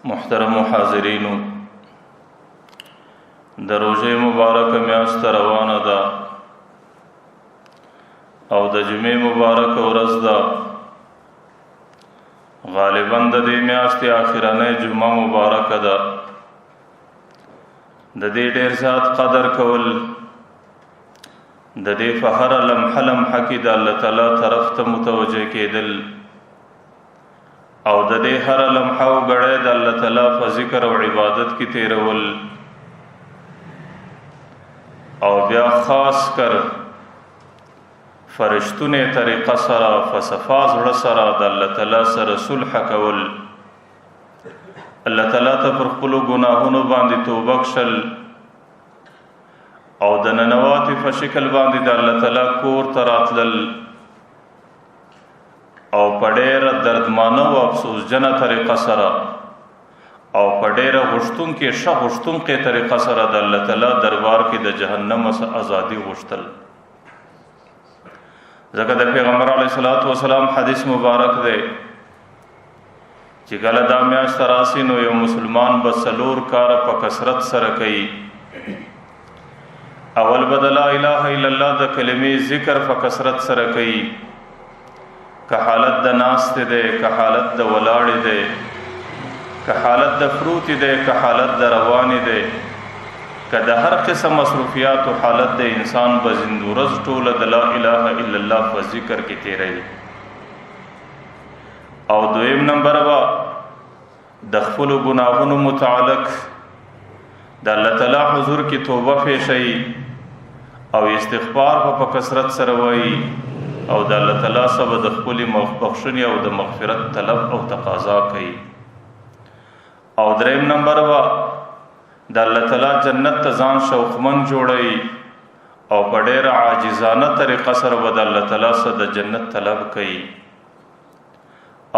محترم حاضرینو، د روژې مبارکه میاشت روانه ده او د جمعې مبارکه ورځ ده. غالبا د دې میاشتې اخرنۍ جمعه مبارکه ده. د دې ډېر زیات قدر کول، د دې په هره لمحه لمحه کې د الله تعالی طرف ته متوجه کېدل او د دې هره لمحه او ګړی د الله تعالی په ذکر او عبادت کې تیرول، او بیا خاص کر فرشتونه طریقه سره فصفا زړه سره د الله تعالی سره صلح کول، الله تعالی ته پر خپلو ګناهونو باندې توبه کشل او د ننواتې په شکل باندې د الله تعالی کور ته راتلل او په ډېره دردمانه او افسوسجنه طریقه سره او په ډېره غوښتونکې ښه غوښتونکې طریقه سره د الله تعالی دربار کې د جهنم څخه ازادي غوښتل. ځکه د پیغمبر علیه الصلاۃ والسلام حدیث مبارک دی چې کله دا میاشت راسي نو یو مسلمان به 4 کاره په کثرت سره کوي. اول به د لا اله الا الله د کلمې ذکر په کثرت سره کوي، که حالت د ناستې دی، که حالت د ولاړې دی، که حالت د فروتې دی، که حالت د روانې دی، که د هر قسم مصروفیات او حالت د انسان به زندورز ټوله د لا اله الا الله په ذکر کې تیروي. او دویم نمبر به د خپلو ګناهونو متعلق د الله تعالی حضور کې توبه پیښوي او استغفار په کثرت سره وایي او د الله تعالی سره د خپلې بخښنې او د مغفرت طلب او تقاضا کوي. او دریم نمبر به د الله تعالی جنت ته ځان شوقمن جوړوي او په ډېره عاجزانه طریقه سره به د الله تعالی سره د جنت طلب کوي.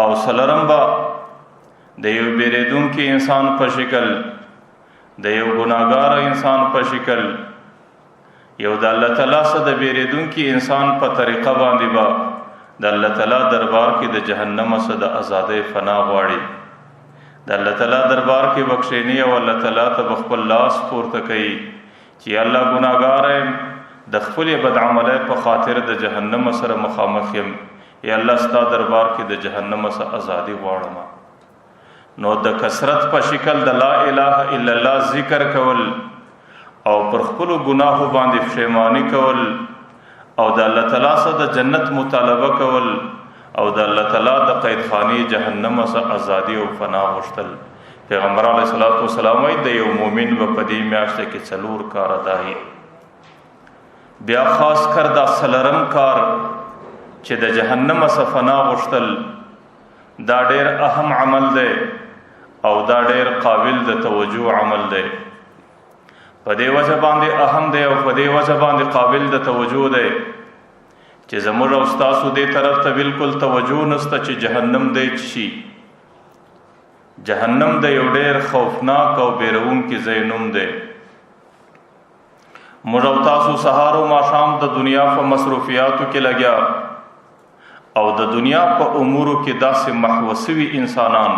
او څلورم به د یو بیریدونکي انسان په شکل، د یو ګناهګار انسان په شکل، یو د الله تعالی څخه د بیریدونکي انسان په طریقه باندې به د الله تعالی دربار کې د جهنم څخه د ازادۍ فنا غواړي، د الله تعالی دربار کې بخښنی او الله تعالی ته خپل لاس پورته کوي چې الله ګناهګار یم، د خپل بد عمله په خاطر د جهنم سره مخامخ یم، یا الله ستا دربار کې د جهنم څخه ازادي غواړم. نو د کثرت په شکل د لا اله الا الله ذکر کول او پر خپل ګناهو باندې پښیمانی کول او د الله تعالی سره د جنت مطالبه کول او د الله تعالی د قیدخانه جهنم څخه ازادي او فنا غوښتل. پیغمبر علیه الصلاۃ والسلام د یو مؤمن په دې میاشت کې 4 کار دای. بیا خاص کر دا سلرم کار چې د جهنم څخه فنا غوښتل دا ډېر اهم عمل دی او دا ډېر قابل د توجه عمل دی. په دې وجه باندې اهم دی او په دې وجه باندې قابل د توجه دی چې زموږ او تاسو دې طرف ته بالکل توجه نشته چې جهنم دی شي. جهنم د یو ډېر خوفناک او بیرونکي ځای نوم دی. موږ او تاسو سهار او ماښام د دنیا په مصروفیاتو کې لګیا او د دنیا په امورو کې داسې محوسوي انسانان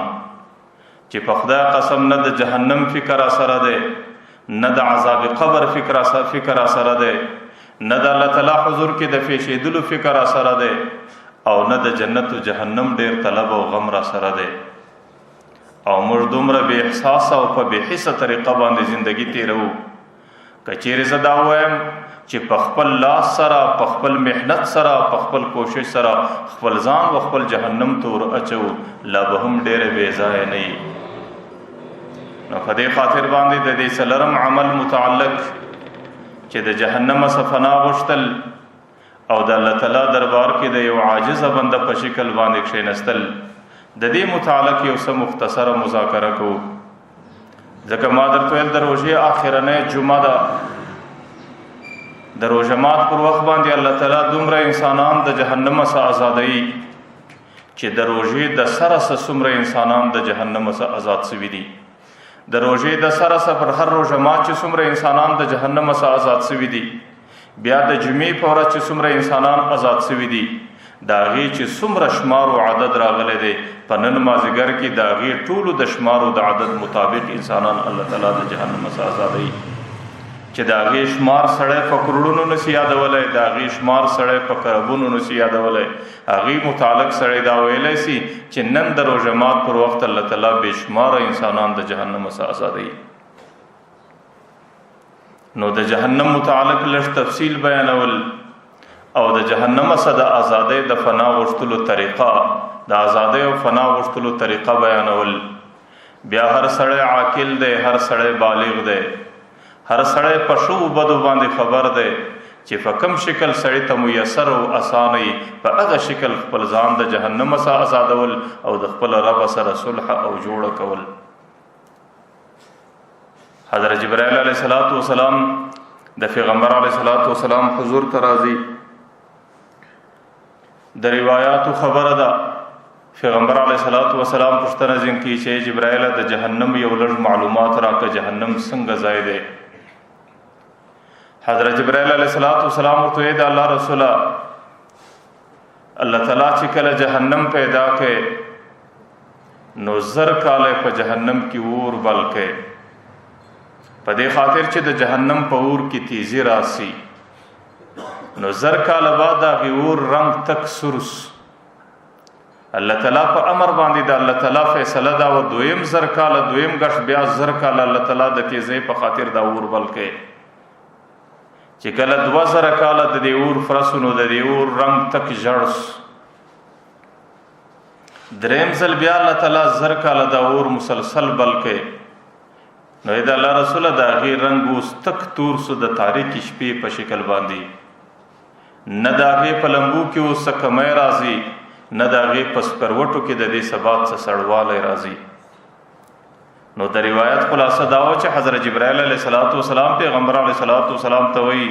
چې په خدای قسم نه د جهنم فکر سره دی، نه د عذاب قبر فکر سره دی، نه د الله تعالی حضور کې د پیښېدلو فکر سره دی، او نه د جنت او جهنم ډېر طلب او غم را سره دی. او موږ دومره بې احساسه او په بې حسه طریقه باندې زندگی تیرو. که چیرې زه دا وایم چې په خپل لاس سره، په خپل محنت سره، په خپل کوشش سره خپل ځان و خپل جهنم ته ور اچو، لا به هم ډېره بې ځایه نه وي. نو په دې خاطر باندې د دې څلورم عمل متعلق چې د جهنم څخه فنا غوښتل او د الله تعالی دربار کې د یو عاجزه بنده په شکل باندې کښېنستل، د دې متعلق یو څه مختصره مذاکره کوو. ځکه ما درته ویل د روژې آخرنۍ جمعه ده. د روژه مات پر وخت باندې الله تعالی دومره انسانان د جهنم څخه آزادوي چې د روژې د سره څومره انسانان د جهنم څخه آزاد شوي دي. د روژې د سره پر هر روژه مات چې څومره انسانان د جهنم څخه آزاد شوي دي، بیا د جمعې په ورځ چې څومره انسانان آزاد شوي دي، دا غي چې څومره شمار او عدد راغلی دی په نن مازدیګر کې دا غي ټولو د شمار او د عدد مطابق انسانان الله تعالی د جهنم څخه آزادوي چې دا غي شمار سړی په کروڑونو نسی یادولی دا غي شمار سړی په کربونو نسی یادولی هغې متعلق سړی دا ویلی سي چې نن د روژه مات پر وخت الله تعالی بې شماره انسانان د جهنم څخه آزادوي. نو د جهنم متعلق لږ تفصیل بیانول او د جهنم څخه د آزادۍ د فنا غوښتلو طریقه د آزادۍ او فنا غوښتلو طریقه بیانول. بیا هر سړی عاقل دی، هر سړی بالغ دی، هر سړی په ښو بدو باندې خبر دی چې په کوم شکل سړی ته میسر او اسانه په هغه شکل خپل ځان د جهنم څخه آزادول او د خپل رب سره صلح او جوړه کول. حضرت جبرائیل علیه السلام د پیغمبر علیه السلام حضور ته راځي. د روایاتو خبره ده پیغمبر علیه السلام پوښتنه ځین کوي چې جبرائیل د جهنم یو لږ معلومات راکړه، جهنم څنګه ځای دی؟ حضرت جبرائیل علیه السلام ورته ویل د الله رسوله الله تعالی چې کله جهنم پیدا کړي نو زر کاله په جهنم کې اور بل کړي په دې خاطر چې د جهنم په اور کې تیزی راسي. نو زر کاله بعد هغه اور رنگ تک سرس الله تعالی په امر باندې د الله تعالی فیصله دا و دویم زر کاله دویم غش بیا زر کاله الله تعالی د تیزی په خاطر دا اور بل کړي چې کله 2000 کاله د دې اور فرسونو د دې اور رنگ تک جړس دریم ځل بیا الله تعالی زر کاله دا اور مسلسل بل کړي. نو دا الله رسول دا غي رنگ اوس تک تور سو د تاریکی شپې په شکل باندې نه دا غي په لمبو کې اوس کمای راځي نه دا غي پس پروټو کې د دې ثبات څخه سړواله راځي. نو د روایت خلاصه دا و چې حضرت جبرائیل علیه السلام پیغمبر علیه السلام ته وایي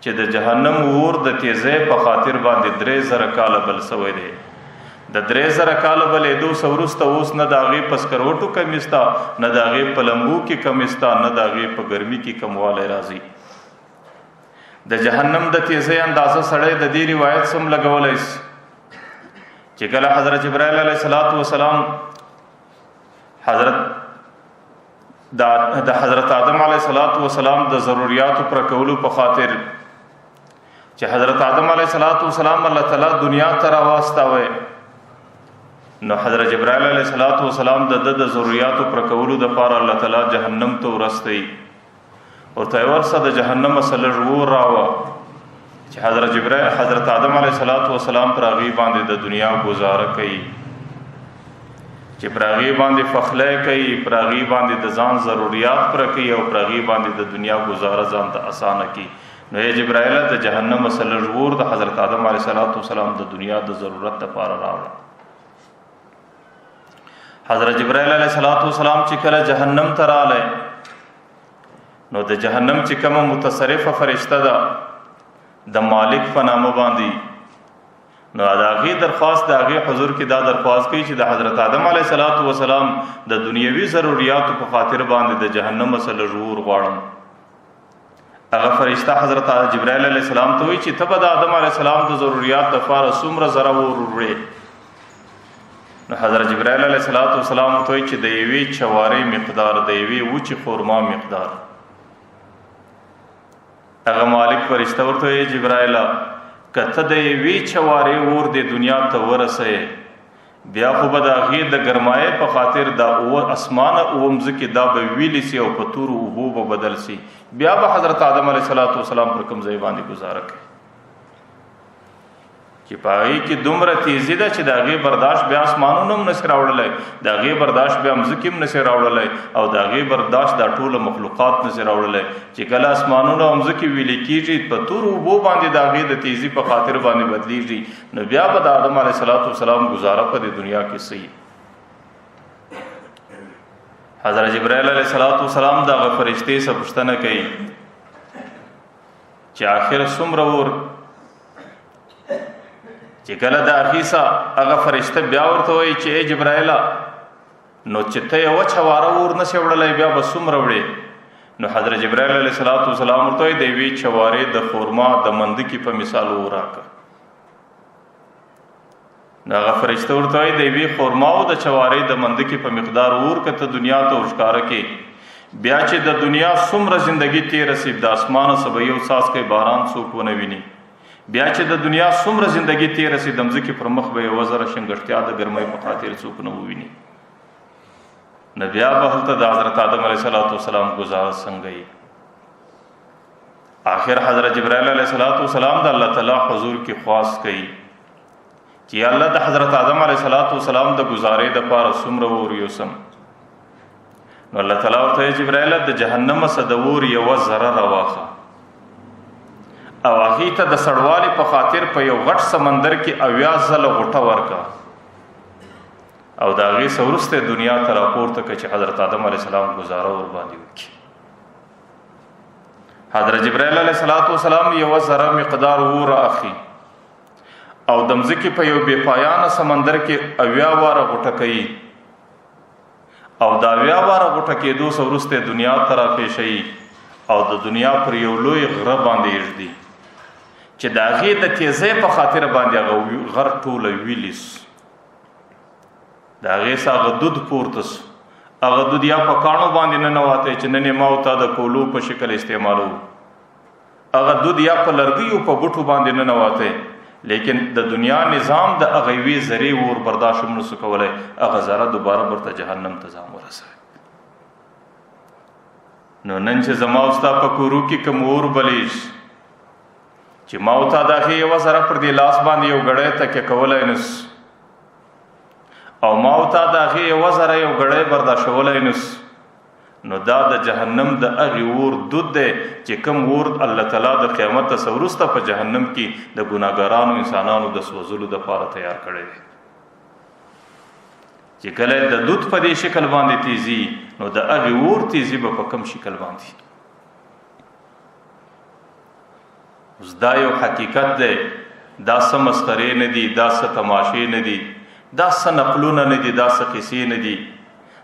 چې د جهنم اور د تیزی په خاطر باندې 3000 کاله بل سوی دی. د 3000 کاله بلې دو سورسته اوس نه د هغې په سکروټو کمیستا نه د هغې په لمبو کې کمیستا نه د هغې په ګرمي کې کموالی راځي. د جهنم د تیزی اندازه سړی د دې روایت سم لګولی شي چې کله حضرت جبرائیل علیه السلام د حضرت آدم علیه السلام د ضروریاتو پر کولو په خاطر چې حضرت آدم علیه السلام الله تعالی دنیا ته راواستاوه نو حضرت جبرائیل علیه السلام د ضروریاتو پر کولو د پاره الله تعالی جهنم ته ورستی او ته ورسره د جهنم مسله ور راو چې حضرت آدم علیه السلام پر غي باندې د دنیا گزاره کوي چې پر غي باندې فخله کوي پر غي باندې د ځان ضروریات پر کوي او پر غي باندې د دنیا گزاره ځان ته اسانه کوي. نو جبرائیل د جهنم مسله ور د حضرت آدم علیه السلام د دنیا د ضرورت لپاره راوړ. حضرت جبرائیل علیه السلام چې کله جهنم ته رااله نو د جهنم چې کومه متصرفه فرشته ده د مالک په نامه باندې نو هغه درخواست د هغه حضور کې دا درخواست کوي چې د حضرت آدم علیه السلام د دنیوي ضرورتو په خاطر باندې د جهنم مسله ضرور غواړم. هغه فرشته حضرت جبرائیل علیه السلام ته وایي چې ته به د آدم علیه السلام د ضرورت د فار څومره زره وروړې. نو حضرت جبرائیل علیه السلام ته وایي چې د یوې چوارې مقدار د یوې وچې خرما مقدار. هغه مالک فرشته ورته وایي جبرائیل کته د یوې چوارې ور د دنیا ته ورسې بیا خو به د هغې د ګرمایې په خاطر دا اسمانه اومځکې دا به ویلی سي او په تورو اوبو به بدل سي بیا به حضرت آدم علیه السلام پر کوم ځای باندې گزاره کوي چې په هغې کې دومره تیزي ده چې د هغې برداشت بیا اسمانونه هم نسي راوړلی د هغې برداشت بیا مځکې هم نسي راوړلی او د هغې برداشت دا ټوله مخلوقات نسي راوړلی چې کله اسمانونه او مځکې ویلې کېږي په تورو اوبو باندې د هغې د تیزي په خاطر باندې بدلیږي نو بیا به د آدم علیه السلام گزاره په دې دنیا کې صحیح. حضرت جبرائیل علیه السلام د هغه فرشتې څخه پوښتنه کوي چې آخر څومره ور چې کله د اخیسا هغه فرشته بیا ورته وایي چې ای جبرائیل نو چې ته یو چواره ور نشې وړلی بیا به څومره وړې. نو حضرت جبرائیل علیه السلام ورته وایي د یوې چوارې د خرما د مندکې په مثال وراکه نو هغه فرشته ورته وایي د یوې خرما او د چوارې د مندکې په مقدار اور که ته دنیا ته ورښکاره کې بیا چې د دنیا څومره زندگی تېره سي د اسمانه څه به یو څاڅکی باران څوک ونه ویني بیا چې د دنیا څومره زندگی تېره سي د مځکې پر مخ به یوه زره شنګښتیا د ګرمۍ په خاطر څوک نه وویني نو بیا به هلته د حضرت آدم علیه السلام ګزاره څنګه وي آخر حضرت جبرائیل علیه السلام د الله تعالی حضور کې خواست کوي چې الله د حضرت آدم علیه السلام د گزارې د پاره څومره اور یوسم نو الله تعالی ورته جبرائیل د جهنم څخه د اور یوه ذره راواخه او هغې ته د سړوالي په خاطر په یو غټ سمندر کې 80 ځله غوټه ورکه او د هغې څه وروسته دنیا ته راپورته کړه چې حضرت آدم علیه السلام ګزاره ورباندې وکړي حضرت جبرائیل علیه السلام یوه ذره مقدار اور اخلي او د مځکې په یو بې پایانه سمندر کې 80 واره غوټه کوي او دا 80 واره غوټه کېدو څه وروسته دنیا ته راپېښوي او د دنیا پر یو لوی غره باندې ایږدي چې د هغې د تیزۍ په خاطر باندې هغه غر ټوله ویلي سو د هغې څه هغه دود پورته سو هغه دود یا په کاڼو باندې ننوتی چې نن یې ما او تا د کولو په شکل استعمالو هغه دود یا په لرګیو په بوټو باندې ننوتی لیکن د دنیا نظام د هغه یوې ذرې اور برداشت هم نسو کولی هغه ذره دوباره برته جهنم ته ځان ورسوي نو نن چې زما او ستا په کورو کې کوم اور بلیږ چې ما او تا د هغې یوه ذره پر دې لاس باندې یو ګړی تکیه کولی نسو او ما او تا د هغې یوه ذره یو ګړی برداشتولی نسو نو دا د جهنم د هغې اور دود دی چې کوم اور الله تعالی د قیامت څخه وروسته په جهنم کې د ګناهګارانو انسانانو د سوځلو دپاره تیار کړی دی چې کله د دود په دې شکل باندې تیزي نو د هغې اور تیزي به په کوم شکل باندې اوس دا یو حقیقت دی دا څه مسخرې نه دي دا څه تماشې نه دي دا څه نقلونه نه دي دا څه قصې نه دي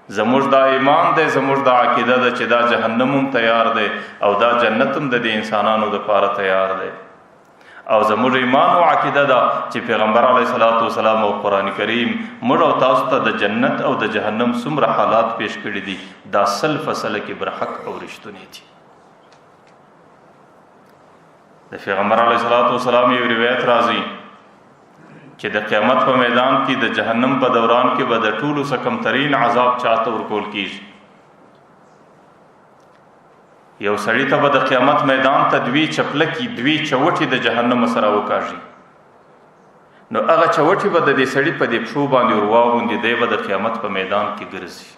زموږ دا ایمان دی زموږ دا عقیده ده چې دا جهنم هم تیار دی او دا جنت هم د دې انسانانو دپاره تیار دی او زموږ ایمان او عقیده ده چې پیغمبر علیه السلام او قرآن کریم موږ او تاسو ته د جنت او د جهنم څومره حالات پیش کړي دي دا سل فصله کې برحق او رښتونی دي د پیغمبر علیه السلام یو روایت راځي چې د قیامت په میدان کې د جهنم په دوران کې به د ټولو څخه کمترین عذاب چاته ورکول کیږي یو سړي ته به د قیامت میدان ته 2 چپلکې 2 چوټې د جهنم سره وکاږي نو هغه چوټې به د دې سړي په دې پښو باندې ورواغوندي دی به د قیامت په میدان کې ګرځي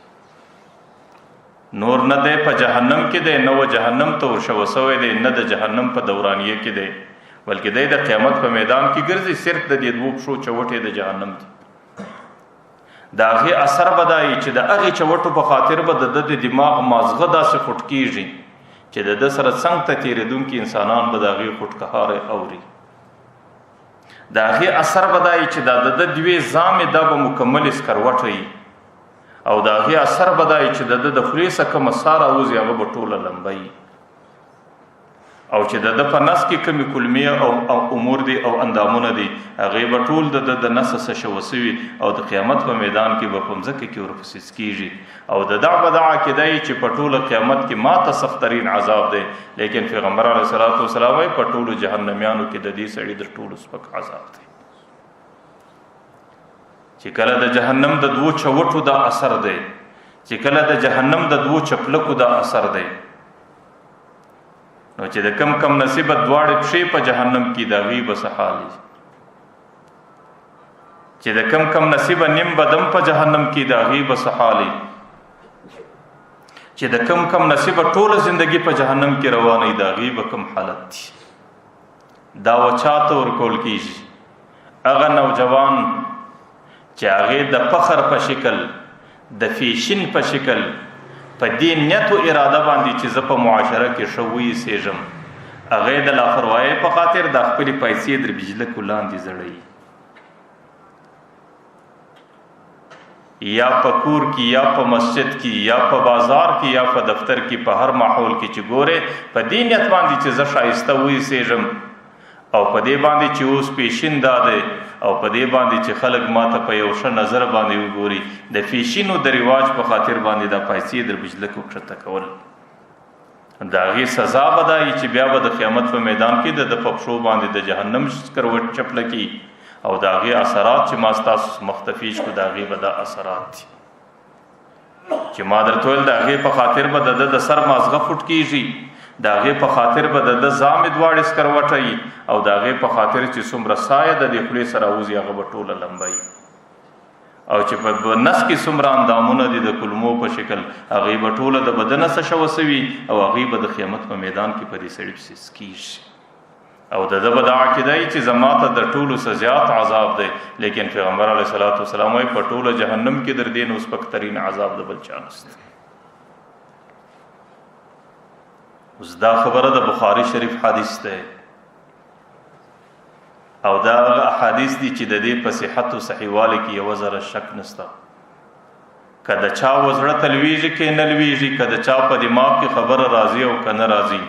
نور نه دی په جهنم کې دی نه و جهنم ته ورشوه سوی دی نه د جهنم په دورانیه کې دی بلکې دی د قیامت په میدان کې ګرځي صرف د دې 2 پښو چوټې د جهنم دي د هغې اثر به دا وي چې د هغې چوټو په خاطر به د د دماغ مازغه داسې خوټ کېږي چې د ده سره څنګ ته تېرېدونکي انسانان به د هغې خوټکهاری اوري د هغې اثر به دا وي چې دا د ده 2 زامې دا به مکملې سکروټه وي او د هغې اثر به دا وي چې د ده د خولې څخه کومه ساه راوځي هغه به ټوله لمبه وي او چې د ده په نس کې کومې کلمې او امور دي او اندامونه دي هغې به ټول د نس څخه شوه سوي او د قیامت په میدان کې به په مځکه کې ورپسې کېږي او د دغه به دا عقیده وي چې په ټوله قیامت کې ماته سخترین عذاب دی لیکن پیغمبر علیه السلام وایي په ټولو جهنمیانو کې د دې سړي د ټولو سپک عذاب دی چې کله د جهنم د 2 چوټو دا اثر دی چې کله د جهنم د 2 چپلکو دا اثر دی نو چې د کم نصیبه 2 پښې په جهنم کې د هغې به څه حال وي چې د کم نصیبه نیم بدن په جهنم کې د هغې به څه حال وي چې د کم نصیبه ټوله زندگی په جهنم کې روانه د هغې به کوم حالت دي دا و چاته ورکول کېږي هغه نوجوان چې هغې د فخر په شکل د فیشن په شکل په دې نیت و اراده باندې چې زه په معاشره کې ښه وایسېږم هغې د لاپروایۍ په خاطر د خپلې پیسې در بجلکو لاندې زړوي یا په کور کې یا په مسجد کې یا په بازار کې یا په دفتر کې په هر ماحول کې چې ګورې په دې نیت باندې چې زه ښایسته وایسېږم او په دې باندې چې اوس پیشن دا دی او په دې باندې چې خلک ماته په یو ښه نظر باندې وګوري د فیشینو د رواج په خاطر باندې د پیسې در بجلکو کښته کول د هغې سزا به دا وي چې بیا به د قیامت په میدان کې د په پښو باندې د جهنم کروټ چپله کي او د هغې اثرات چې ما ستاسو مختفي شو د هغې به دا اثرات دي چې ما درته ویل د هغې په خاطر به د د سر مازغه فوټ کېږي د هغې په خاطر به د زامې دواړې سکروټه وي او د هغې په خاطر چې څومره سایه د دې خولې سره وځي هغه به ټوله لمبه وي او چې په نس کې څومره اندامونه دي د کلمو په شکل هغې به ټوله د بدنه څه شوه سوي او هغې به د قیامت په میدان کې په دې سړي پسې سکېږي او د ده به دا عقیده وي چې زما ته د ټولو څه زیات عذاب دی لیکن پیغمبر علیه صلات وسلام وایي په ټوله جهنم کې در دې نه سپکترین عذاب د بل چا نشته اوس دا خبره د بخاري شریف حدیث دی او دا احادیث دي چې د دې په صحت او صحیحوالي کې یو ذره شک نشته که د چا وزړه ته لویږي کې نه لویږي که د چا په دماغ کې خبره راځي او که نه راځي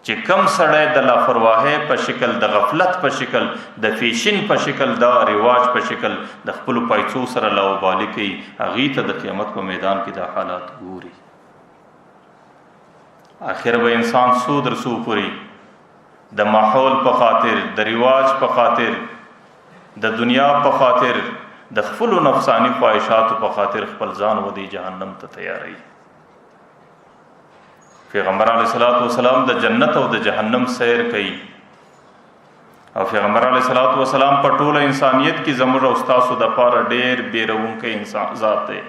چې کم سړی د لاپرواهۍ په شکل د غفلت په شکل د فیشن په شکل دا رواج په شکل د خپلو پیسو سره لاوبالي کوي هغې ته د قیامت په میدان کې دا حالات ګوري آخر به انسان سو در سو پوری د ماحول په خاطر د رواج په خاطر د دنیا په خاطر د خپل نفسانی خواهشاتو په خاطر خپل ځان ودی جهنم ته تیاری پیغمبر علیه الصلاۃ والسلام د جنت او د جهنم سیر کوي او پیغمبر علیه الصلاۃ والسلام په ټوله انسانیت کې زموږ او تاسو د پاره ډېر بیرونکی انسان ذات دی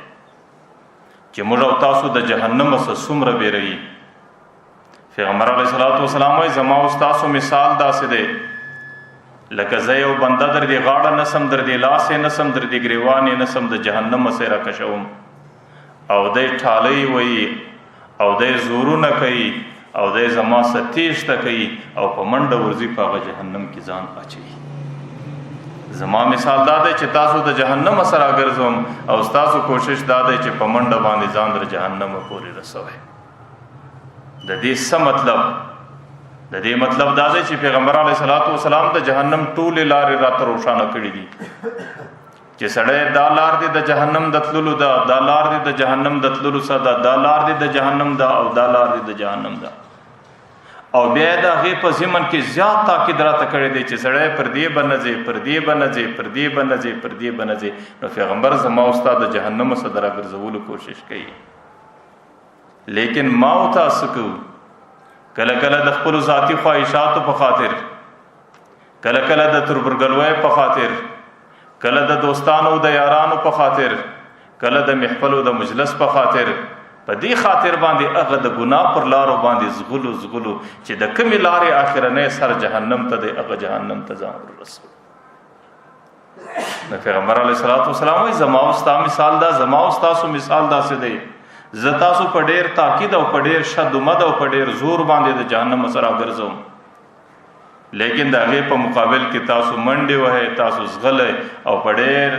چې موږ او تاسو د جهنم څخه څومره بیروي پیغمبر علیه الصلاۃ والسلام وایي زما او تاسو مثال داسې دی لکه زه یو بنده در دې غاړه نسم در دې لاس نسم در دې ګریوان نسم د جهنم څخه راکشوم او دی ټالۍ وایي او دی زورونه کوي او دی زما څخه تیښته کوي او په منډه ورځي په هغه جهنم کې ځان اچوي زما مثال دا دی چې تاسو د جهنم سره راګرځوم او تاسو کوشش دا دی چې په منډه باندې ځان در جهنم پورې رسوئ د دې څه مطلب د دې مطلب دا دی چې پیغمبر علیه الصلاۃ والسلام د جهنم ټولې لارې راته روښانه کړي دي چې سړی دا لار دی د جهنم د تللو ده دا لار دی د جهنم د تللو څخه ده دا لار دی د جهنم ده او دا لار دی د جهنم ده او بیا د هغې په ضمن کې زیات تاکید راته کړی دی چې سړی پر دې به نه ځې پر دې به نه ځې پر دې به نه ځې پر دې به نه ځې نو پیغمبر زما او ستا د جهنم څخه د راګرځولو کوشش کوي لیکن ما او تاسو کو کله کله د خپل ذاتی خواهشاتو په خاطر کله کله د تربرګلوۍ په خاطر کله د دوستانو د یارانو په خاطر کله د محفل او د مجلس په خاطر په دې خاطر باندې هغه د ګناه پر لارو باندې زغلو چې د کومې لارې اخرنۍ سر جهنم ته دی هغه جهنم ته ځان ورسوي د پیغمبر علیه الصلاۃ والسلام وایي زما او ستا مثال دا زما او ستاسو مثال داسې دی زه تاسو په ډېر تاکید او په ډېر شدمد او په ډېر زور باندې د جهنم سره راګرځوم لیکن د هغې په مقابل کې تاسو منډې وهئ تاسو زغلی او په ډېر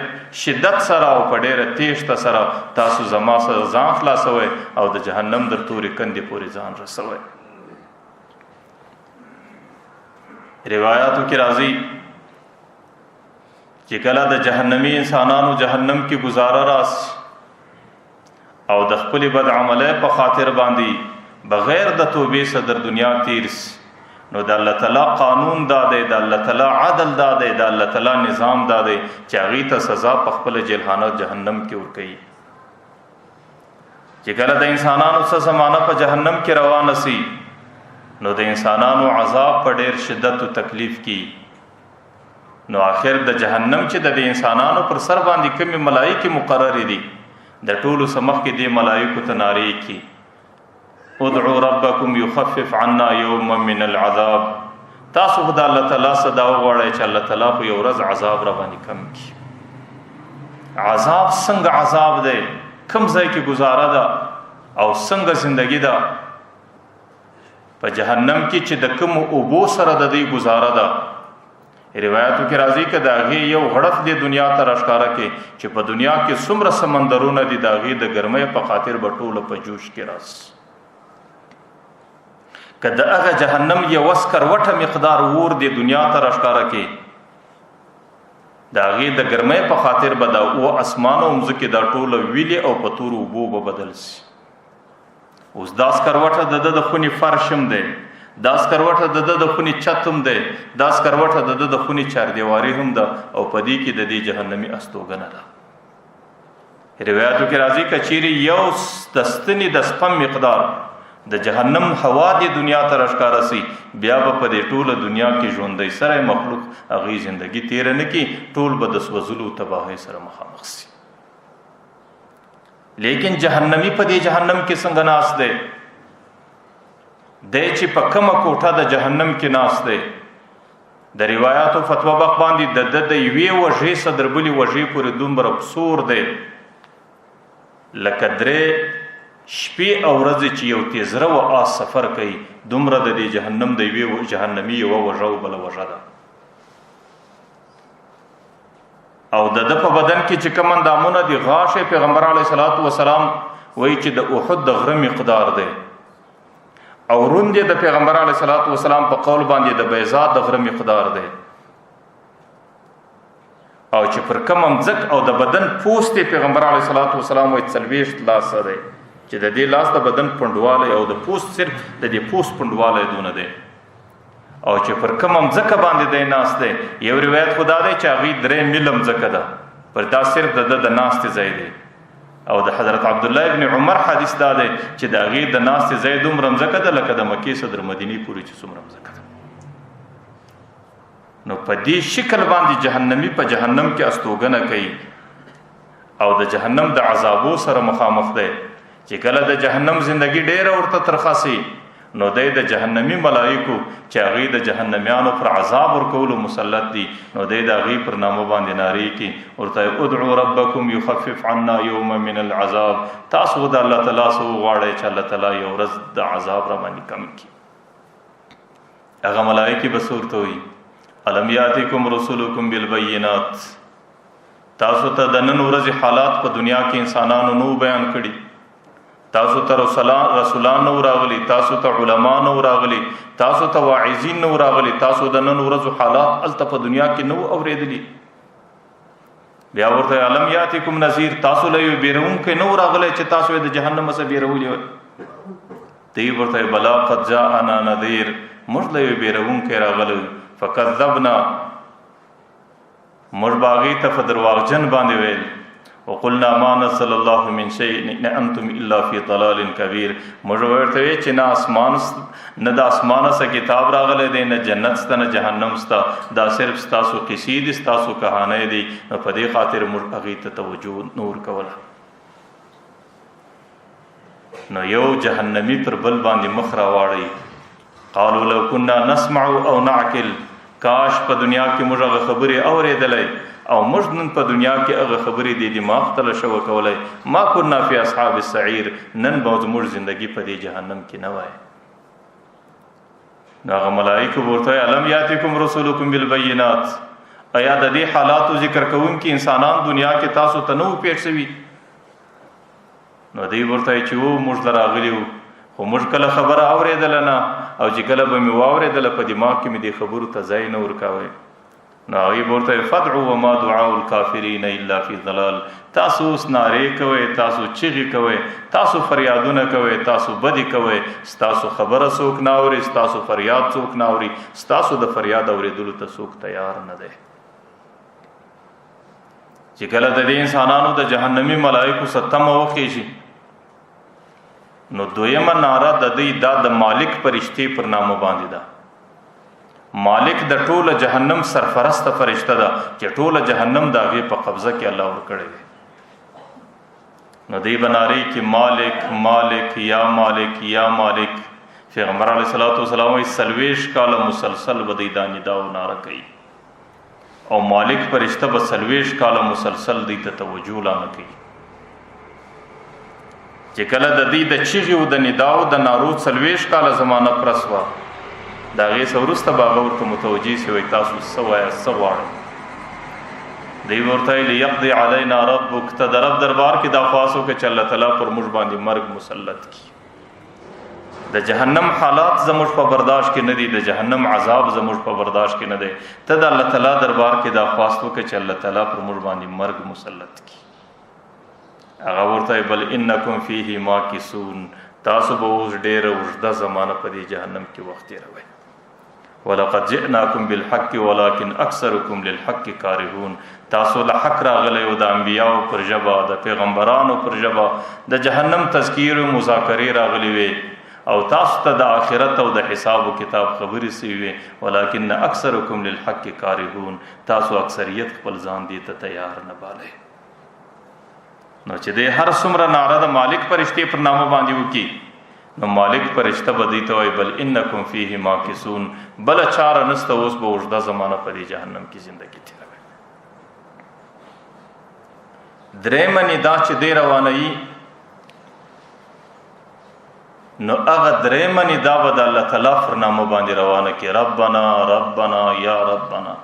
شدت سره او په ډېره تیښته سره تاسو زما سره ځان خلاصوئ او د جهنم در تورې کندې پورې ځان رسوئ روایاتو کې راځي چې کله د جهنمی انسانانو جهنم کې گزاره راسي او د خپل بد عمله په خاطر باندې بغیر د توبې څخه در دنیا تیر سي نو د الله تعالی قانون دا دی د الله تعالی عدل دا دی د الله تعالی نظام دا دی چې هغې ته سزا په خپل جلحانه جهنم کې ورکوي چې کله د انسانانو څه زمانه په جهنم کې روانه سي نو د انسانانو عذاب په ډېر شدت او تکلیف کې نو آخر د جهنم چې د انسانانو پر سر باندې کومې ملایکې مقررې دي د ټولو سمخ کې دی ملائکو ته نارې کی ادعوا ربکم یخفف عنا یوما من العذاب تاسو خدای الله تعالی صدا وغواړئ چې الله تعالی خو یو ورځ عذاب را باندې کم کړي عذاب څنګه عذاب دی کوم ځای کې گزاره ده او څنګه زندگی ده په جهنم کې چې د کوم اوبو سره د دې گزاره ده روایتو کې راځي چې دا غي یو غړف دی دنیا ته راښکارا کې چې په دنیا کې څومره سمندرونه دي دا غي د ګرمۍ په خاطر بټوله په جوش کې راس کله هغه جهنم یو وسکر وټه مقدار ور دی دنیا ته راښکارا کې د هغې د ګرمۍ په خاطر به دا اوه اسمان او مځکې دا ټوله ویلې او په تورو اوبو به بدل سي. اوس دا سکروټه د ده د خونې فرش هم دی، دا سکروټه د ده د خونې چت هم دی، دا سکروټه د ده د خونې چاردیواري هم ده او په دې کې د دې جهنمي استوګنه ده. روایاتو کې راځي که چیرې یو د ستنې د سپم مقدار د جهنم هوا د دنیا ته راښکاره سي، بیا به په دې ټوله دنیا کې ژوندی سره مخلوق هغې زندګي تیره نه کړي، ټول به د سوځلو تباهۍ سره مخامخ سي. لیکن جهنمی په دې جهنم کې څنګه ناست دی؟ دی چې په کومه کوټه د جهنم کې ناست دی، د روایاتو فتوا بق باندې د ده د یوې وژې صدر بلې وژې پورې دومره سور دی لکه درې شپې او ورځې چې یو تیزره و آس سفر کوي، دومره د دې جهنم د یوې جهنمي یوه وژه او بله وژه ده. او د ده په بدن کې چې کوم اندامونه دي، غاښ پیغمبر علیه صلات وسلام وایي چې د احد د غره مقدار دی، او روند د پیغمبر علیه صلات وسلام په قول باندې د بیضا د غره مقدار دی، او چې پر کوم مځک او د بدن پوست پیغمبر علیه صلات وسلام وایي 40 لاس دی، چې د دې لاس د بدن پنډوالی او د پوست صرف د دې پوست پنډوالی دونه دی، او چې پر کوم مځکه باندې دی ناست دی. یو روایت خدا دی چې هغې 3 میله مځکه ده، پر دا صرف د ده د ناستې ځای دی. او د حضرت عبدالله ابن عمر حدیث دا دی چې د هغې د ناستې ځای دومره مځکه ده لکه د مکې صدر مدینې پورې چې څومره مځکه ده. نو په دې شکل باندې جهنمی په جهنم کې استوګنه کوي او د جهنم د عذابو سره مخامخ دی. چې کله د جهنم زندگی ډیره ورته ترخه سي، نو دی د جهنمی ملائکو چې هغې د جهنمیانو پر عذاب ورکولو مسلط دي، نو دی د هغې پر نامه باندې نارې کړي، ورته ادعو ربکم یخفف عنا یوما من العذاب، تاسو د الله تعالی څه وغواړئ چې الله تعالی یو ورځ د عذاب را باندې کم کړي. هغه ملائکې به څه ورته وایي؟ الم یاتکم رسولکم بالبینات، تاسو ته د نن ورځې حالات په دنیا کې انسانانو نو بیان کړي، تاسو ته رسولان نو راغلي، تاسو ته علما نو راغلي، تاسو ته واعظین نو راغلي، تاسو د نن ورځو حالات هلته په دنیا کې نو اورېدلي. بیا ورته الم یاتکم نذیر، تاسو له یو بیرونکی نو راغلی چې تاسو یې د جهنم څخه بیرولي وای. دی ورته بلا قد جاءنا نذیر، موږ له یو بیرونکی راغلی فکذبنا، موږ به هغې ته په درواغجن باندې ویل، وقلنا ما نزل الله من شيء ان انتم الا في ضلال كبير، موږ ورته وی چې نه د اسمانه څخه کتاب راغلی دی، نه جنت سته نه جهنم سته، دا صرف ستاسو قصې دي، ستاسو کهانۍ دي. نو په دې خاطر موږ هغې ته توجه نور کوله. نو یو جهنمی پر بل باندې مخ راواړئ، قالوا لو كنا نسمع او نعقل، کاش په دنیا کې موږ هغه خبرې اورېدلی او موږ نن په دنیا کې هغه خبرې د دماغ ته شوه کولی، ما كنا فی اصحاب السعیر، نن به زموږ زندگی په دې جهنم کې نه وای. نو هغه ملائکه ورته الم یاتکم رسولکم بالبینات، ایا د دې حالاتو ذکر کوونکي انسانان دنیا کې تاسو ته نو پیښ شوي؟ نو دی ورته چې و موږ ته راغلي وو، خو موږ کله خبره اورېدله نه، او چې کله به مې واورېدله په دماغ کې مې دې خبرو ته ځای نه ورکوی. نو هغې به ورته فدعوا وما دعاء الکافرین الا فی ضلال، تاسو اوس نارې کوئ، تاسو چغې کوئ، تاسو فریادونه کوئ، تاسو بدې کوئ، ستاسو خبره څوک نه اوري، ستاسو فریاد څوک نه اوري، ستاسو د فریاد اورېدلو ته څوک تیار نه دی. چې کله د دې انسانانو د جهنمی ملائکو څخه تمه وخیږي، نو دویمه ناره د دوی دا د مالک فرشتې پر نامه باندې ده. مالک د ټوله جهنم سرپرسته فرشته ده چې ټوله جهنم د هغې په قبضه کې الله ورکړی دی. نو دی به نارې کې مالک مالک یا مالک یا مالک. پیغمبر علیه صلات وسلام وایي 40 کاله مسلسل به دی دا ندا و ناره کوي، او مالک فرشته به 40 کاله مسلسل دی ته توجه لا نه کوي. چې کله د دې د چیغې او د نداو د نارو 40 کاله زمانه پرس وه، د هغې څه وروسته به هغه ورته متوجه سي، وایي تاسو څه وایاست، څه غواړئ؟ دی ورته وایي لیقضي علینا ربک، ته د رب دربار کې دا خواست وکړه چې الله تعالی پر موږ باندې مرګ مسلط کړي. د جهنم حالات زموږ په برداشت کې نه دي، د جهنم عذاب زموږ په برداشت کې نه دی. ته د الله تعالی دربار کې دا خواست وکړه چې الله تعالی پر موږ باندې مرګ مسلط کړي. هغه ورته بل انکم فیه ماکثون، تاسو به اوس ډېره اوږده زمانه په دې جهنم کې وخت تېروئ. ولقد جئناکم بالحق ولکن اکثرکم للحق کارهون، تاسو له حق راغلی او د انبیاو پر ژبه، د پیغمبرانو پر ژبه د جهنم تذکیر او مذاکرې راغلی وي، او تاسو ته د آخرت او د حساب و کتاب خبرې سوي وي. ولکن اکثرکم للحق کارهون، تاسو اکثریت خپل ځان دې ته تیار نه بالی. نو چې دې هر څومره ناره د مالک فرشتې پر نامه باندې وکړي، نو مالک فرشته به دې ته وایي بل انکم فیه ماکثون، بله چاره نسته، اوس به اوږده زمانه په دې جهنم کې زندګي تېروئ. درېیمه ندا چې دی روانوي، نو هغه درېیمه ندا به د الله تعالی پر نامه باندې روانه کړي، ربنا ربنا یا ربنا.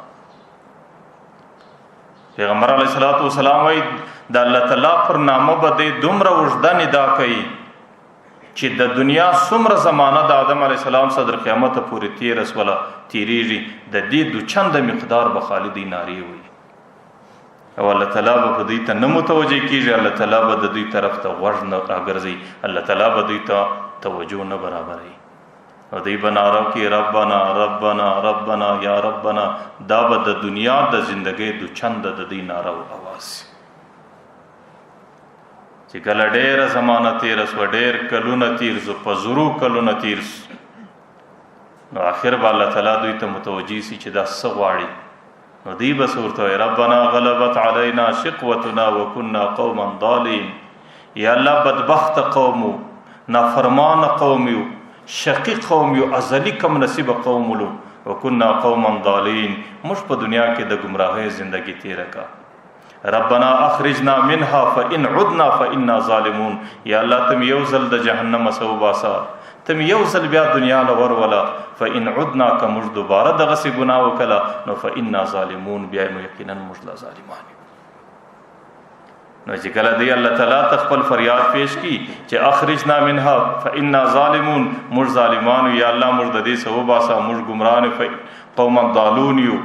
پیغمبر علیه الصلاۃ والسلام وایي د الله تعالی پر نامه به دی دومره اوږده ندا کوي چې د دنیا څومره زمانه د آدم علیه السلام صدر قیامت پورې تیریږي، د دې دوچنده مقدار به خالي دی نارې وي. او الله تعالی به په دوی ته نه متوجه کېږي، الله تعالی به د دوی طرف ته غوږ نه راګرځي، الله تعالی به دوی ته توجه نه برابروي، او دوی به ناره وکړي ربنا ربنا ربنا یا ربنا. دا به د دنیا د زندګۍ دوچنده د دوی ناره او اواز چې کله ډېره زمانه تېره سوه، ډېر کلونه تېر سو، په زرو کلونه تېر سو، نو آخر به الله تعالی دوی ته متوجه سي چې دا څه غواړي. نو دوی به څه ورته وایي ربنا غلبت علینا شقوتنا وکنا قوما ضالین. یا الله بدبخت قوم و، نافرمان قوم یو، شقی قوم یو، ازلی کم نصیب قوم ولو، وکنا قوما ضالین. موږ په دنیا کې د گمراهۍ زندگی تېره کا. ربنا اخرجنا منها فإن عدنا فإنا ظالمون. یا الله تم یو ځل د جهنم څخه وباسه، تم یو ځل بیا دنیا له وروله، فإن عدنا که موږ دوباره دغسې ګناه وکړه نو فإنا ظالمون، بیا نو یقینا موږ له ظالمان یو. نو چې کله دی الله تعالی ته خپل فریاد پیش کی چې اخرجنا منها فإنا ظالمون، موږ ظالمان یو، یا الله موږ د دې څخه وباسه، موږ ګمراهان قوما ضالون یو،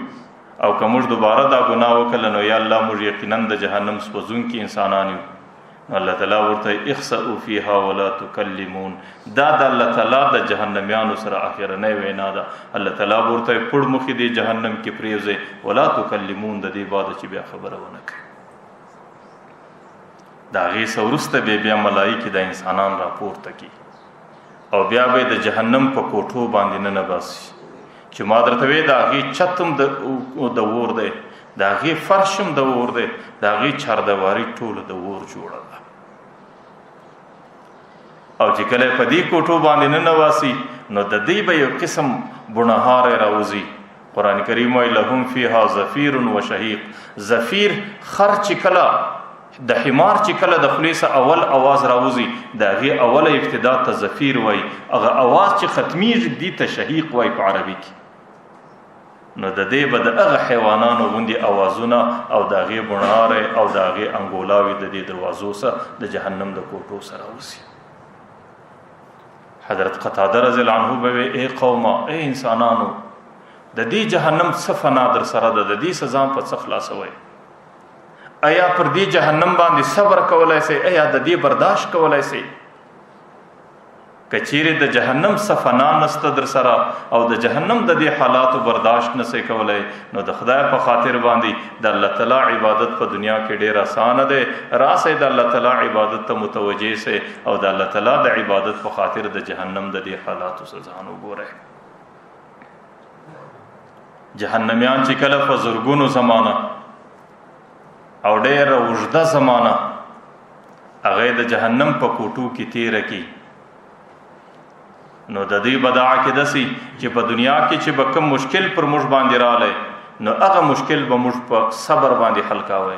او که موږ دوباره دا ګناه وکړه نو یا الله موږ یقینا د جهنم سوځونکي انسانان یو. نو الله تعالی ورته اخسئوا فیها ولا تکلمون. دا د الله تعالی د جهنميانو سره اخرنۍ وینا ده. الله تعالی ورته پړ مخې دی جهنم کې پریوځي، ولا تکلمون، د دې بعد چې بیا خبره ونه کوي. د هغې څه وروسته بیا ملایکې د انسانان راپورته کړي او بیا به د جهنم په کوټو باندې ننباسي چې ما درته وی د هغې چت هم د اور دی، د هغې فرش هم د اور دی، د هغې چاردواري ټوله د اور جوړه ده. او چې کله په دې کوټو باندې ننواسي نو د دې به یو قسم بڼهاری راوځي. قرآن کریم وایي لهم فیها زفیر و شهیق. زفیر خر چې کله د حمار چې کله د خولې څخه اول اواز راوځي، د هغې اوله ابتدا ته زفیر وایي، هغه اواز چې ختمیږي دې ته شهیق وایي په عربي کې. نو د دې به د هغه حیوانانو غوندې اوازونه او د هغې بڼهاری او د هغې انګولاوې د دې دروازو څخه د جهنم د کوټو سره راوځي. حضرت قتاده رضی الله عنه به وی ای قومه، ای انسانانو، د دې جهنم څه فنا در سره ده، د دې سزا په څه خلاصوئ؟ ایا پر دې جهنم باندې صبر کولای سئ؟ ایا د دې برداشت کولای سئ؟ که چیرې د جهنم څه فنا نسته در سره او د جهنم د دې حالاتو برداشت نسئ کولای، نو د خدای په خاطر باندې د الله تعالی عبادت په دنیا کې ډېر اسانه دی. راسئ د الله تعالی عبادت ته متوجه سئ او د الله تعالی د عبادت په خاطر د جهنم د دې حالاتو څخه ځان وګورئ. جهنميان چې کله په زرګونو زمانه او ډېره اوږده زمانه هغه د جهنم په کوټو کې تیره کی، نو د دې به دا عقیده سي چې په دنیا کې چې به کوم مشکل پر موږ باندې رالی نو هغه مشکل به موږ په صبر باندې حل کاوه.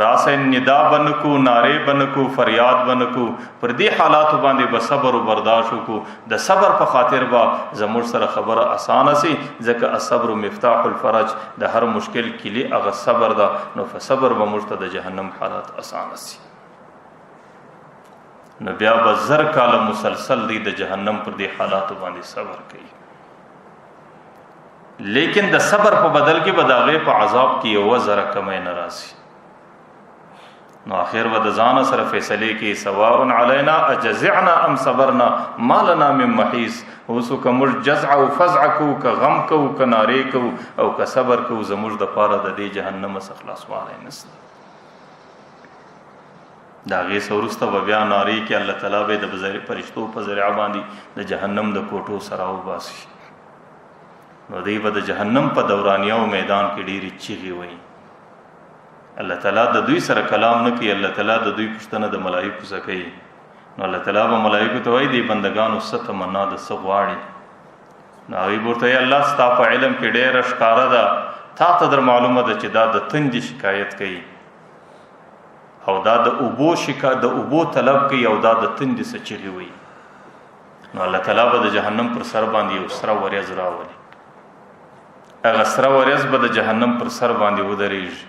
راسه ندا بنکو، نعرې بنکو، فریاد بنکو، پر دې حالاتو باندې به صبر او برداشت وکړو. د صبر په خاطر به زموږ سره خبره اسانه سي، ځکه الصبر مفتاح الفرج، د هر مشکل کلی هغه صبر ده. نو په صبر به موږ ته د جهنم حالات اسانه سي. نو بیا به زر کاله مسلسل دی د جهنم پر دی حالاتو باندې صبر کوي. لیکن د صبر په بدل کې به د هغې په عذاب کې یوه ذره کمی نه راسي. نو آخر به د ځان سره فیصلې کې سواء علینا اجزعنا ام صبرنا ما لنا من محیص. اوسو که موږ جزع او فزع کوو، که غم کوو، که نارې کوو او که صبر کوو، زموږ دپاره د دې جهنم څخه خلاصوالی نشته. د هغې څه وروسته به بیا نارې کې الله تعالی به د فرشتو په ذریعه باندې د جهنم د کوټو سره وباسي. نو دوی به د جهنم په دورانیه او میدان کې ډېرې چیغې وایي. الله تعالی د دوی سره کلام نه کوي، الله تعالی د دوی پوښتنه د ملایکو څخه کوي. نو الله تعالی به ملایکو ته وایي دی بندگانو څه تمنا ده، څه غواړي؟ نو هغوی به ورته وایي الله ستا په علم کې ډېره ښکاره ده، تا ته در معلومه ده چې دا د تندې شکایت کوي او دا د اوبو طلب کوي او دا د تندې څه چیغې وایي. نو الله تعالی به د جهنم پر سر باندې یو سره وریځ راولي. هغه سره وریځ به د جهنم پر سر باندې ودرېږي.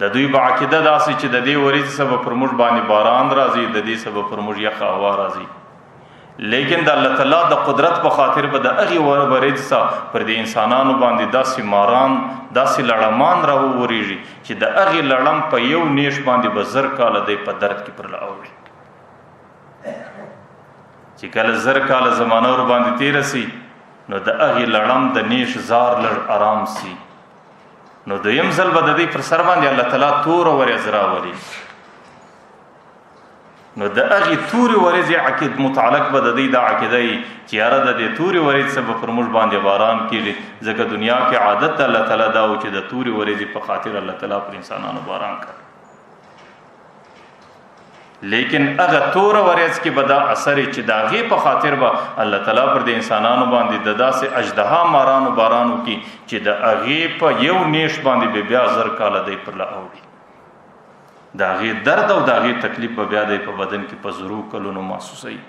د دوی به عقیده داسې چې د دې وریځې سبب پر موږ باندې باران راځي، د دې سبب پر موږ یخه هوا راځي. لیکن د الله تعالی د قدرت په خاطر به د هغې وریځې سره پر دې انسانانو باندې داسې ماران، داسې لړمان راوورېږي چې د هغې لړم په یو نیش باندې به زر کاله دی په درد کې پرله اوړي. چې کله زر کاله زمانه ور باندې تېره سي نو د هغې لړم د نیش زار لږ آرام سي. نو دویم ځل به د دې پر سر باندې الله تعالی توره وریځ راولي. نو د هغې تورې ورځې متعلق به د دې دا عقیده وي چې یاره د دې تورې ورځې څه به پر موږ باندې باران کېږي، ځکه دنیا کې عادت د الله تعالی دا و چې د تورې ورځې په خاطر الله تعالی پر انسانانو باران کوي. لیکن هغه توره ورځ کې به دا اثر چې د هغې په خاطر به الله تعالی پر د انسانانو باندې د داسې اژدها مارانو باران وکړي چې د هغې په یو نیش باندې به بیا زر کاله دی پرله اوړي. د هغې درد او د هغې تکلیف به بیا دی په بدن کې په زرو کلونو محسوسوي.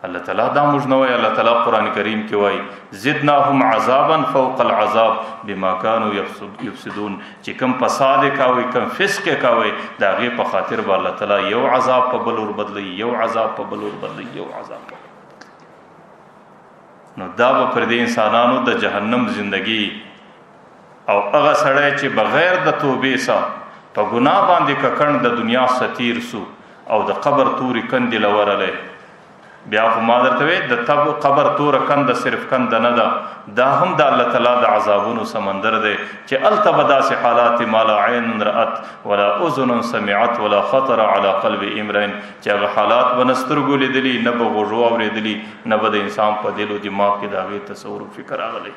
الله تعالی دا موږ نه وایي، الله تعالی قرآن کریم کې وایي زدناهم عذابا فوق العذاب بما كانوا یفسدون. چې کوم فساد یې کوئ، کوم فسق یې کوئ، د هغې په خاطر به الله تعالی یو عذاب په بل ور بدلوي، یو عذاب په بل ور بدلوي، یو عذاب په بل. نو دا به پر دې انسانانو د جهنم زندگی او هغه سړی چې بغیر د توبې سره په ګناه باندې ککړ د دنیا ستیر سو او د قبر تورې کندې لورلی. بیا خو ما درته وی د قبر توره کنده صرف کنده نه ده، دا هم د الله تعالی د عذابونو سمندر دی چې هلته به داسې حالات ما لا عین رأت ولا اذن سمعت ولا خطر على قلب امرئ چې هغه حالات به نه سترګو لیدلي، نه به غوږو اورېدلي، نه به د انسان په دل و دماغ کې د هغې تصور و فکر راغلی.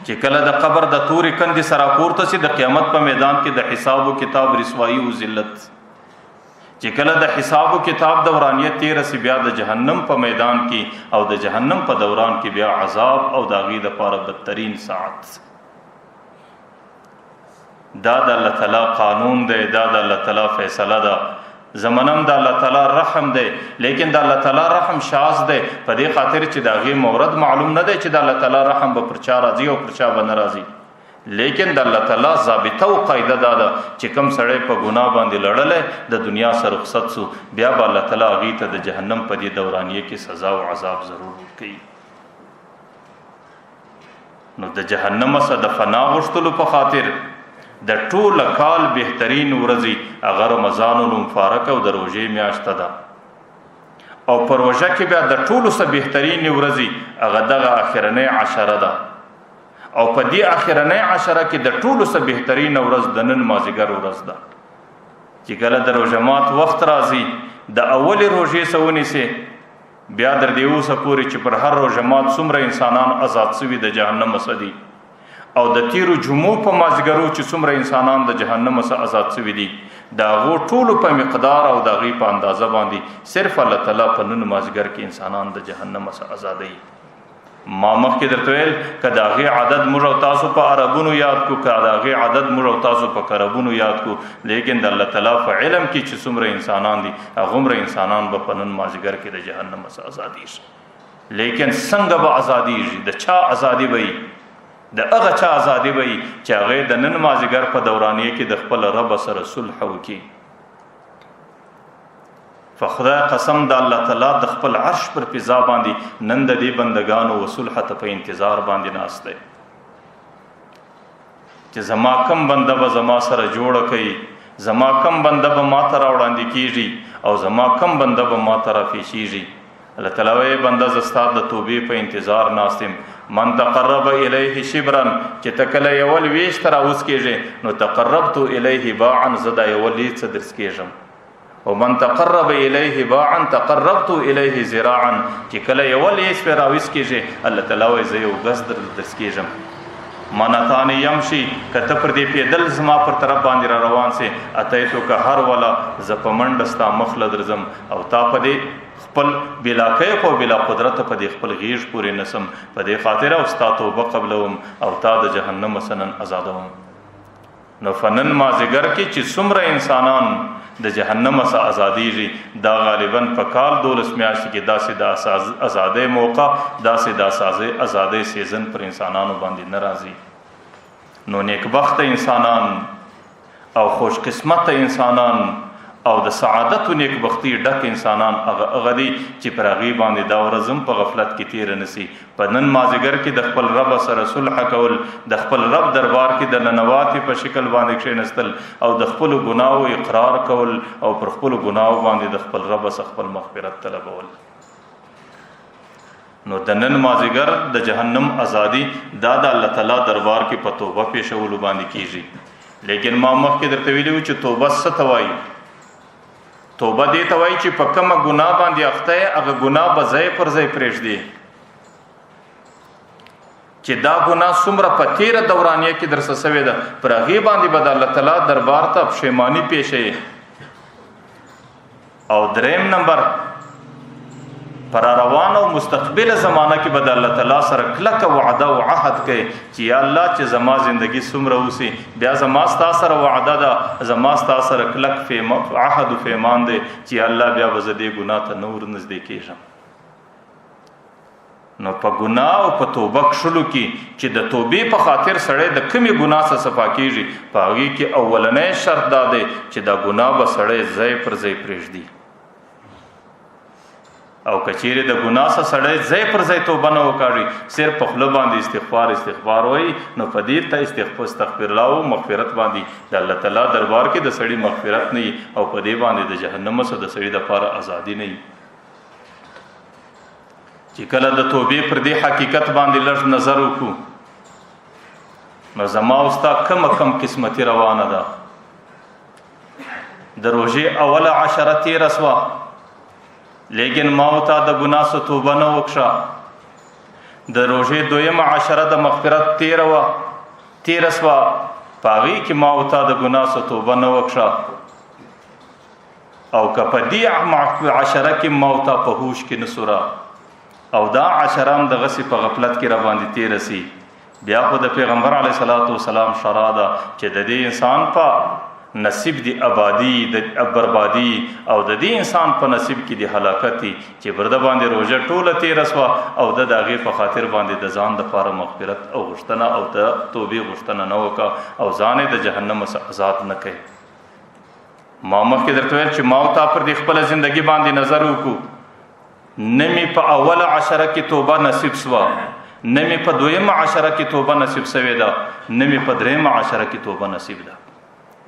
چې کله د قبر د تورې کندې سره پورته سي د قیامت په میدان کې د حساب و کتاب رسوایی و ذلت، چې کله د حساب و کتاب دورانیت تیره سي بیا د جهنم په میدان کې او د جهنم په دوران کې بیا عذاب او د هغې دپاره بدترین ساعت. دا د الله تعالی قانون دی، دا د الله تعالی فیصله ده. زمنم د الله تعالی رحم دی، لیکن د الله تعالی رحم شاذ دی په دې خاطر چې د هغې مورد معلوم نه دی چې د الله تعالی رحم به پر چا راځي او پر چا به نه راځي. لیکن د الله تعالی ضابطه او قاعده دا ده چې کوم سړی په ګناه باندې لړلی د دنیا سره رخصت سو بیا به الله تعالی هغې ته د جهنم په دې دورانیه کې سزا او عذاب ضرور ورکوي. نو د جهنم څخه د فنا غوښتلو په خاطر د ټوله کال بهترین ورځې هغه رمضان المبارک او د روژې میاشته ده، او په روژه کې بیا د ټولو څخه بهترین ورځې هغه دغه اخرنۍ عشره ده، او په دې اخرنۍ عشره کې د ټولو څخه بهترین ورځ د نن مازدیګر ورځ ده. چې کله د روژه مات وخت راځي د اولې روژې څخه ونیسئ بیا در دې اوسه پورې چې پر هر روژه مات څومره انسانان آزاد سوي د جهنم څخه دي، او د تیرو جمعو په مازدیګرو چې څومره انسانان د جهنم څخه آزاد سوي دي د هغو ټولو په مقدار او د هغې په اندازه باندې صرف الله تعالی په نن مازدیګر کې انسانان د جهنم څخه آزادوي. ما مخکې درته ویل که د هغې عدد موږ او تاسو په عربونو یاد کړو، که د هغې عدد موږ او تاسو په کربونو یاد کړو، لیکن د الله تعالی په علم کې چې څومره انسانان دي هغومره انسانان به په نن مازدیګر کې د جهنم څخه آزادېږي. لیکن څنګه به آزادېږي؟ د چا ازادي به وي؟ د هغه چا ازادي به وي چې هغې د نن مازدیګر په دورانیه کې د خپل رب سره صلح وکړي. فخدای قسم د الله تعالی د خپل عرش پر فضا باندې نن د دې بندگانو وصول حتی په انتظار باندې ناست دی چې زما کم بنده به زما سره جوړه کوي، زما کم بنده به ما ته راوړاندې کیږي او زما کم بنده به ما ته راپېښېږي. الله تعالی وایي بنده زه ستا د توبې په انتظار ناست یم. من تقرب الیه شبرا، چې ته کله یو لویشت راوځ کېږې نو تقربت الیه باعا، زه دا یو لیڅ درس کېږم. ومن تقرب الیه باعا تقربت الیه ذراعا، چې کله یو لیڅ پې راوځ کېږې الله تعالی وایي زه یو ګز درس کېږم. منتان یمشي، که ته پر دې پیدل زما پر طرف باندې را روان سې اتیتو که هر ولا زه په منډه ستا مخ له درځم او تا په دې خپل بلا کیف او بلا قدرت په دې خپل غیږ پورې نسم، په دې خاطر او ستا توبه قبلوم او تا د جهنم سنن آزادوم. نو فنن مازیګر کې چې څومره انسانان د جهنم څخه آزادیږي دا غالبا په کال 12 میاشتې کې داسې د آزادۍ موقع، داسې د آزادۍ سیزن پر انسانانو باندې نه راځي. نو نیکبخت انسانان او خوش قسمت انسانان او د سعادت و نیکبختی ډک انسانان هغه دي چې پر هغې باندې دا ورځ هم په غفلت کې تېره نسي. په نن مازدیګر کې د خپل رب سره صلح کول، د خپل رب دربار کې د ننواتې په شکل باندې کښېنستل او د خپلو ګناهو اقرار کول او پر خپلو ګناهو باندې د خپل رب څخه خپل مغفرت طلبول. نو د نن مازدیګر د جهنم ازادي دا د الله تعالی دربار کې په توبه پیښولو باندې کېږي. لیکن ما مخکې درته ویلي وو چې توبه څه ته وایي. توبه دې ته وایي چې په کومه ګناه باندې اخته یې هغه ګناه به ځای پر ځای پرېږدي، چې دا ګناه څومره په تېره دورانیه کې درڅه سوې ده پر هغې باندې به د الله تعالی دربار ته پښیماني پیښوي. او دریم نمبر پر روان او مستقبل زمانہ کې به د الله تعالی سره کلکه وعده او عهد کوي چې یا الله چې زما زندگی څومره اوسي بیا زما ستا سره وعده ده، زما ستا سره کلک عهد و پیمان دی چې الله بیا به زه دې ګناه ته نور نږدې کېږم. نو په ګناه او په توبه کښلو کې چې د توبې په خاطر سړی د کمې ګناه څخه صفا کېږي، په هغې کې اولنی شرط دا دی چې دا ګناه به سړی ځای پر ځای پرېږدي. او کچیرې د ګناه څخه سړی ځای پر ځای توبه نه وکړي، صرف په خوله باندې استغفار وایي، نو په دې ته استغفر الله او مغفرت باندې د الله تعالی دربار کې د سړي مغفرت نه وي او په دې باندې د جهنم څخه د سړي دپاره ازادي نه وي. چې کله د توبې پر دې حقیقت باندې لږ نظر وکړو نو زما او ستا کم قسمتي روانه ده. د روژې اوله عشره تېره سوه، لیکن ما او تا د ګناه څخه توبه نه وکړه. د روژې دویمه عشره د مغفرت تېره سوه، په هغې کې ما او تا د ګناه څخه توبه نه وکړه. او که په دې عشره کې ما او تا په هوش کې نه سوره او دا عشره هم دغسې په غفلت کې را باندې تېره سي، بیا خو د پیغمبر علیه صلات وسلام شرع ده چې د دې انسان په نصیب دی آبادی د بربادی او د دې انسان په نصیب کې دی هلاکت دی چې برده باندې روژه ټوله تېره سوه او د هغې په خاطر باندې د ځان دپاره مغفرت او غوښتنه او د توبې غوښتنه نه وکړه او ځان یې د جهنم څخه آزاد نه کوي. ما مخکې درته ویل چې ما او تا پر دې خپله زندګي باندې نظر وکړو، نه مې په اوله عشره کې توبه نصیب سوه، نه مې په دویمه عشره کې توبه نصیب سوې ده، نه مې په دریمه عشره کې توبه نصیب ده.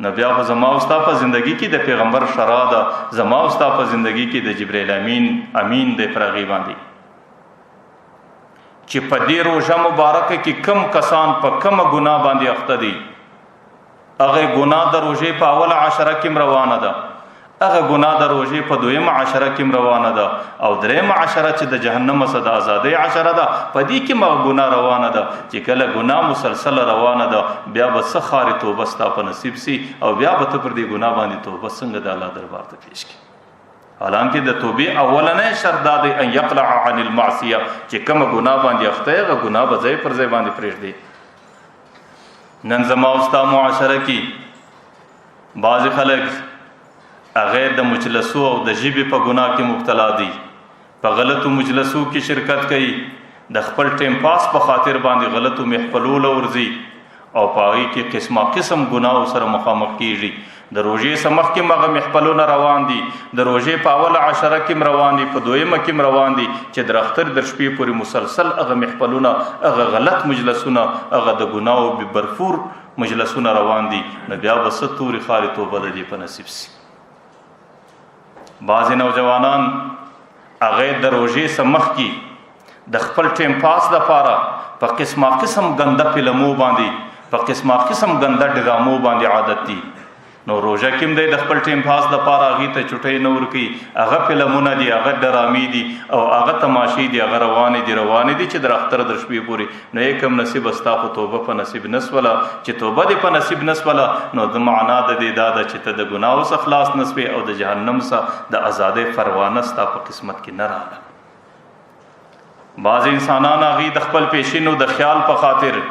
نو بیا خو زما او ستا په زندګي کې د پیغمبر شرع ده، زما او ستا په زندګي کې د جبرائیل امین دی پر هغې باندې چې په دې روژه مبارکه کې کم کسان په کمه ګناه باندې اخته دي، هغه ګناه د روژې په اوله عشره کې روانه ده، هغه ګناه د روژې په دویمه عشره کې روانه ده او دریمه عشره چې د جهنم څخه د ازادۍ عشره ده په دې کې مغه ګناه روانه ده. چې کله ګناه مسلسله روانه ده بیا به څه خارې توبه ستا په نصیب سي او بیا به ته پر دې ګناه باندې توبه څنګه د الله دربار ته پیش کړي. حالانکه د توبې اولنی شرط دا دی ان یقلع عن المعصیه چې کومه ګناه باندې اخته یې هغه ګناه به ځای پر ځای باندې پرېږدي. نن زما او ستا معاشره کې بعضې خلک هغه د مجلسو او د ژبې په ګناه کې مبتلا دي، په غلطو مجلسو کې شرکت کوي، د خپل ټیم پاس په خاطر باندې غلطو محفلو له ورځي او په هغې کې قسم ګناهو سره مخامخ کېږي. د روژې سمخ کې مغه محفلونه روان دي، د روژې په اوله عشره کې روان دي، په دویمه کې روان دي، چې د اختر در شپې پورې مسلسل هغه محفلونه، هغه غلط مجلسونه، هغه د ګناو به برفور مجلسونه روان دي. نو بیا به څه تورې خارې توبه د دې په نصیب سي. بعضې نوجوانان هغه د روژې سمخ کې د خپل ټیم پاس دپاره په قسمه قسم ګنده فلمو باندې، په قسمه قسم ګنده ډرامو باندې عادت دي. نو روژه کې هم دی د خپل ټیم پاس دپاره هغې ته چوټۍ نه ورکوي، هغه فلمونه دي، هغه ډرامې دي او هغه تماشې دي، هغه روانې دي چې در اختر در شپې پورې. نو یې کم نصیب ستا خو توبه په نصیب نه سوله، چې توبه دې په نصیب نه سوله، نو د معنا د دې دا ده چې ته د ګناهو څخه خلاص نه سوې او د جهنم څخه د ازادۍ پروانه ستا په قسمت کې نه راغله. بعض انسانان هغې د خپل پیشینو د خیال په خاطر،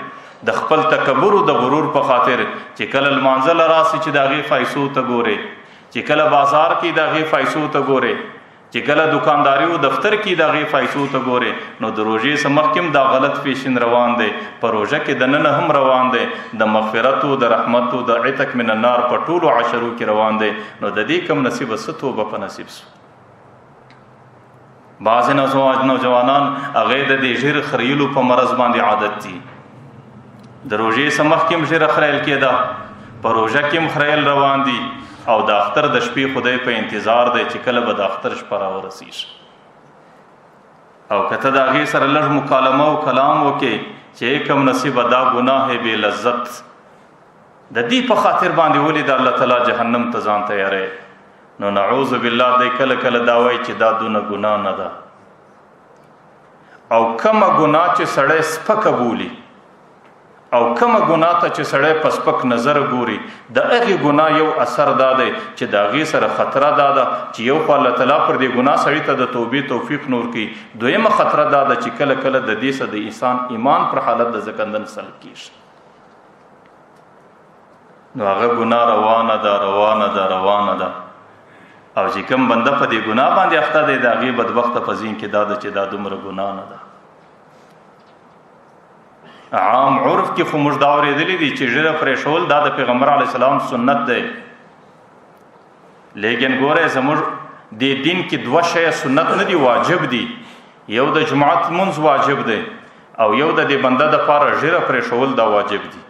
د خپل تکبر او د غرور په خاطر، چې کله لمانځه راسي چې د هغې فایسو ته ګورې، چې کله بازار کې د هغې فایسو ته ګورې، چې کله دکانداري او دفتر کې د هغې فایسو ته ګورې، نو د روژې څخه مخکې هم دا غلط فیشن روان دی، په روژه کې دننه هم روان دی، د مغفرت او د رحمت او د عتق من النار په ټولو عشرو کې روان دی. نو د دې کم نصیب څه توبه په نصیب سو. بعضې نوجوانان هغې د دې ژر خریلو په مرض باندې عادت دي. د روژې څخه مخکې هم ژیره خریل کېده، په روژه کې هم خریل روان دي، او د اختر د شپې خدای په انتظار دی چې کله به د اختر شپه راورسیږي. او که ته د هغې سره لږ مکالمه او کلام وکړې چې کم نصیبه دا ګناه بې لذت د دې په خاطر باندې ولې د الله تعالی جهنم ته ځان تیاری، نو نعوذ بالله دی کله کله دا وایي چې دا دونه ګناه نه ده. او کومه ګناه چې سړی سپکه بولي او کومه ګناه ته چې سړی په سپک نظر ګوري، د هغې ګناه یو اثر دا دی چې د هغې سره خطره دا ده چې یو خو الله تعالی پر دې ګناه سړي ته د توبې توفیق نور کوي، دویمه خطره دا ده چې کله کله د دې سره د انسان ایمان پر حالت د زکندن سلب کېږي. نو هغه ګناه روانه ده او چې کوم بنده په دې ګناه باندې اخته دی، د هغې بدبخته په ذهن کې دا ده چې دا دومره ګناه نه ده. عام عرف کې خو موږ دا اورېدلی دي چې ژیره پرېښول دا د پیغمبر علیه السلام سنت دی، لیکن ګوره زموږ دې دین کې دوه شیه سنت نه دي، واجب دي. یو د جماعت لمونځ واجب دی او یو د دې بنده دپاره ژیره پرېښول دا واجب دي.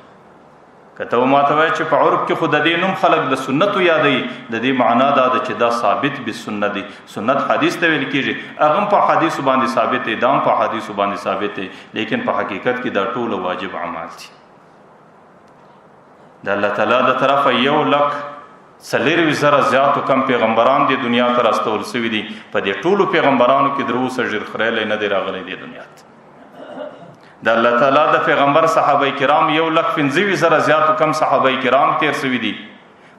که ته ماته وایې چې په عرف کې خو د دې نوم خلک د سنتو یادوي، د دې معنا دا ده چې دا ثابت بالسنت دی. سنت حدیث ته ویل کېږي، هغه هم په حدیثو باندې ثابت دی، دا هم په حدیثو باندې ثابت دی، لیکن په حقیقت کې دا ټول واجب اعمال دي. د الله تعالی د طرفه 1,40,000 زیاتو کم پیغمبران د دنیا ته راستول سوي دي. په دې ټولو پیغمبرانو کې در اوسه ژر خریلی نه دی راغلی د دنیا ته. د الله تعالی د پیغمبر صحابه کرام 1,15,000 زیاتو کم صحابه کرام تیر سوي دي.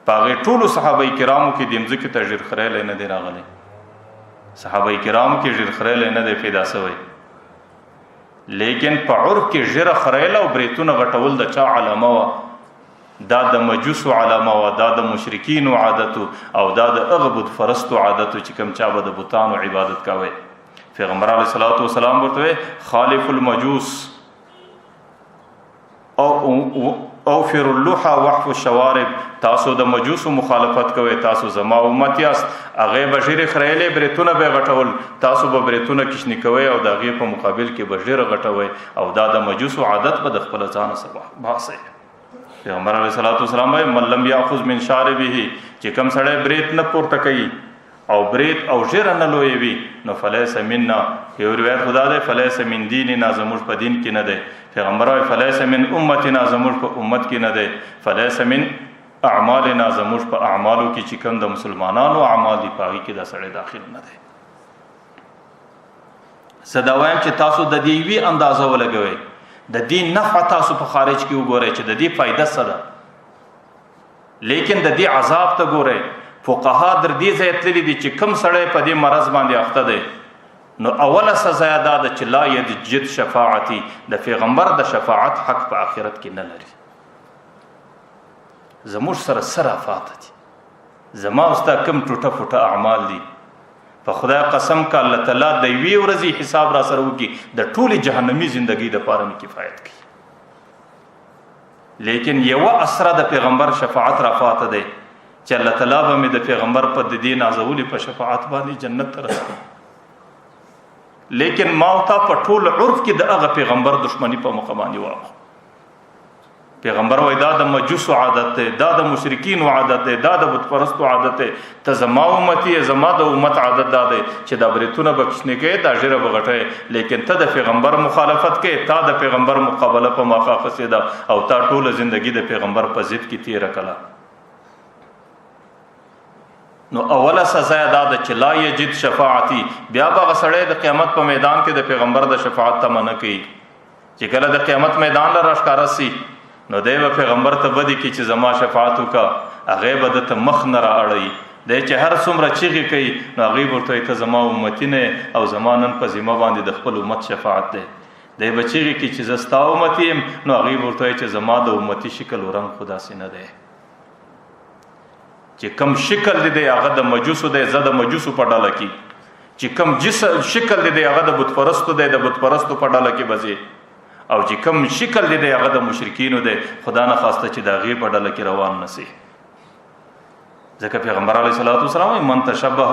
په هغې ټولو صحابه کرامو کې د مځکې ته ژر خریلی نه دی راغلی، صحابه کرامو کې ژر خریلی نه دی پیدا سوی. لیکن په عرف کې ژیره خریله او بریتونه غټول د چا علامه وه؟ دا د مجوسو علامه وه، دا د مشرکینو عادتو او دا د هغه بت فرستو عادتو چې کوم چا به د بتانو عبادت کوی. پیغمبر علیه الصلاة والسلام ورته وی خالف المجوس اوفر اللحى وحف الشوارب، تاسو د مجوسو مخالفت کوئ، تاسو زما امت یاست. هغې به ژیرې خریلې، بریتونه به یې غټول، تاسو به بریتونه کشني کوئ او د هغې په مقابل کې به ژیره غټوئ، او دا د مجوسو عادت به د خپله ځانه څخه باسئ. پیغمبر علیه الصلاة والسلام وایي من لم یاخذ من شاربه، چې کوم سړی بریت نه پورته کوي او بریت او ژیره نه لویوي، نو فلیس منا. یو روایت خدا دی فلیس من دیننا، زموږ په دین کې نه دی. پیغمبر وایي فلیس من امتنا، زموږ په امت کې نه دی. فلیس من اعمالنا، زموږ په اعمالو کې چې کوم د مسلمانانو اعمال دي په هغې کې دا سړی داخل نه دی. زه دا وایم چې تاسو د دې یوې اندازه ولګوئ، د دې نفع تاسو په خارج کې وګورئ چې د دې فایده څه ده، لیکن د دې عذاب ته ګورئ. فقها در دې ځای تللي دي چې کوم سړی په دې مرض باندې اخته دی، نو اوله سزا دا ده چې لا یجد شفاعتي، د پیغمبر د شفاعت حق په آخرت کې نه لري. زموږ سره صرافات دي، زما او ستا کوم ټوټه فوټه اعمال دي، په خدای قسم که الله تعالی د یوې ورځې حساب را سره وکړي د ټولې جهنمي زندګۍ دپاره مې کفایت کوي. لیکن یوه اسره د پیغمبر شفاعت را پاته دی چې الله تعالی به مې د پیغمبر په د دې نازولي په شفاعت باندې جنت ته رسوي. لیکن ما او تا په ټول عرف کې د هغه پیغمبر دشمنی په مخ باندې واخ. پیغمبر وای دا د مجوسو عادت ده، دا د مشرکین عادت ده، دا د بت پرستو عادت ده. ته زما امتی زما د امت عادت ده چې دا بریتونه بکشنه کې دا ژره بغټه، لیکن ته د پیغمبر مخالفت کې، تا د پیغمبر مقابله په مخه خسیدا او تا ټول ژوندۍ د پیغمبر په ضد کې تیر کړه. نو اوله سزا دا ده چې لا یجد شفاعتی، بیا به سړی د قیامت په میدان کې د پیغمبر د شفاعت تمنه کوي. چې کله د قیامت میدان لره ښکارا سي نو دی به پیغمبر ته بدی کی چې زما شفاعت وکا، هغه به د ته مخ نه را اړي. دی چې هر څومره چیغې کوي نو هغه ورته ته زما امتی نه او زما نن په ذمه باندې د خپل امت شفاعت دی. دی به چیغې کوي چې زه ستا امتی یم، نو هغه ورته چې زما د امتی شکل و رنګ خدا سي نه دی. چې کم شکل دی هغه د مجوسو دی، زه د مجوسو په ډله کې. چې کم جسم شکل دی هغه د بت پرستو دی، د بت پرستو په ډله کې بځي. او چې کم شکل دی هغه د مشرکینو دی، خدا نه خواسته چې دا غي په ډله کې روان نسی. ځکه پیغمبر علیه الصلاۃ والسلام من تشبه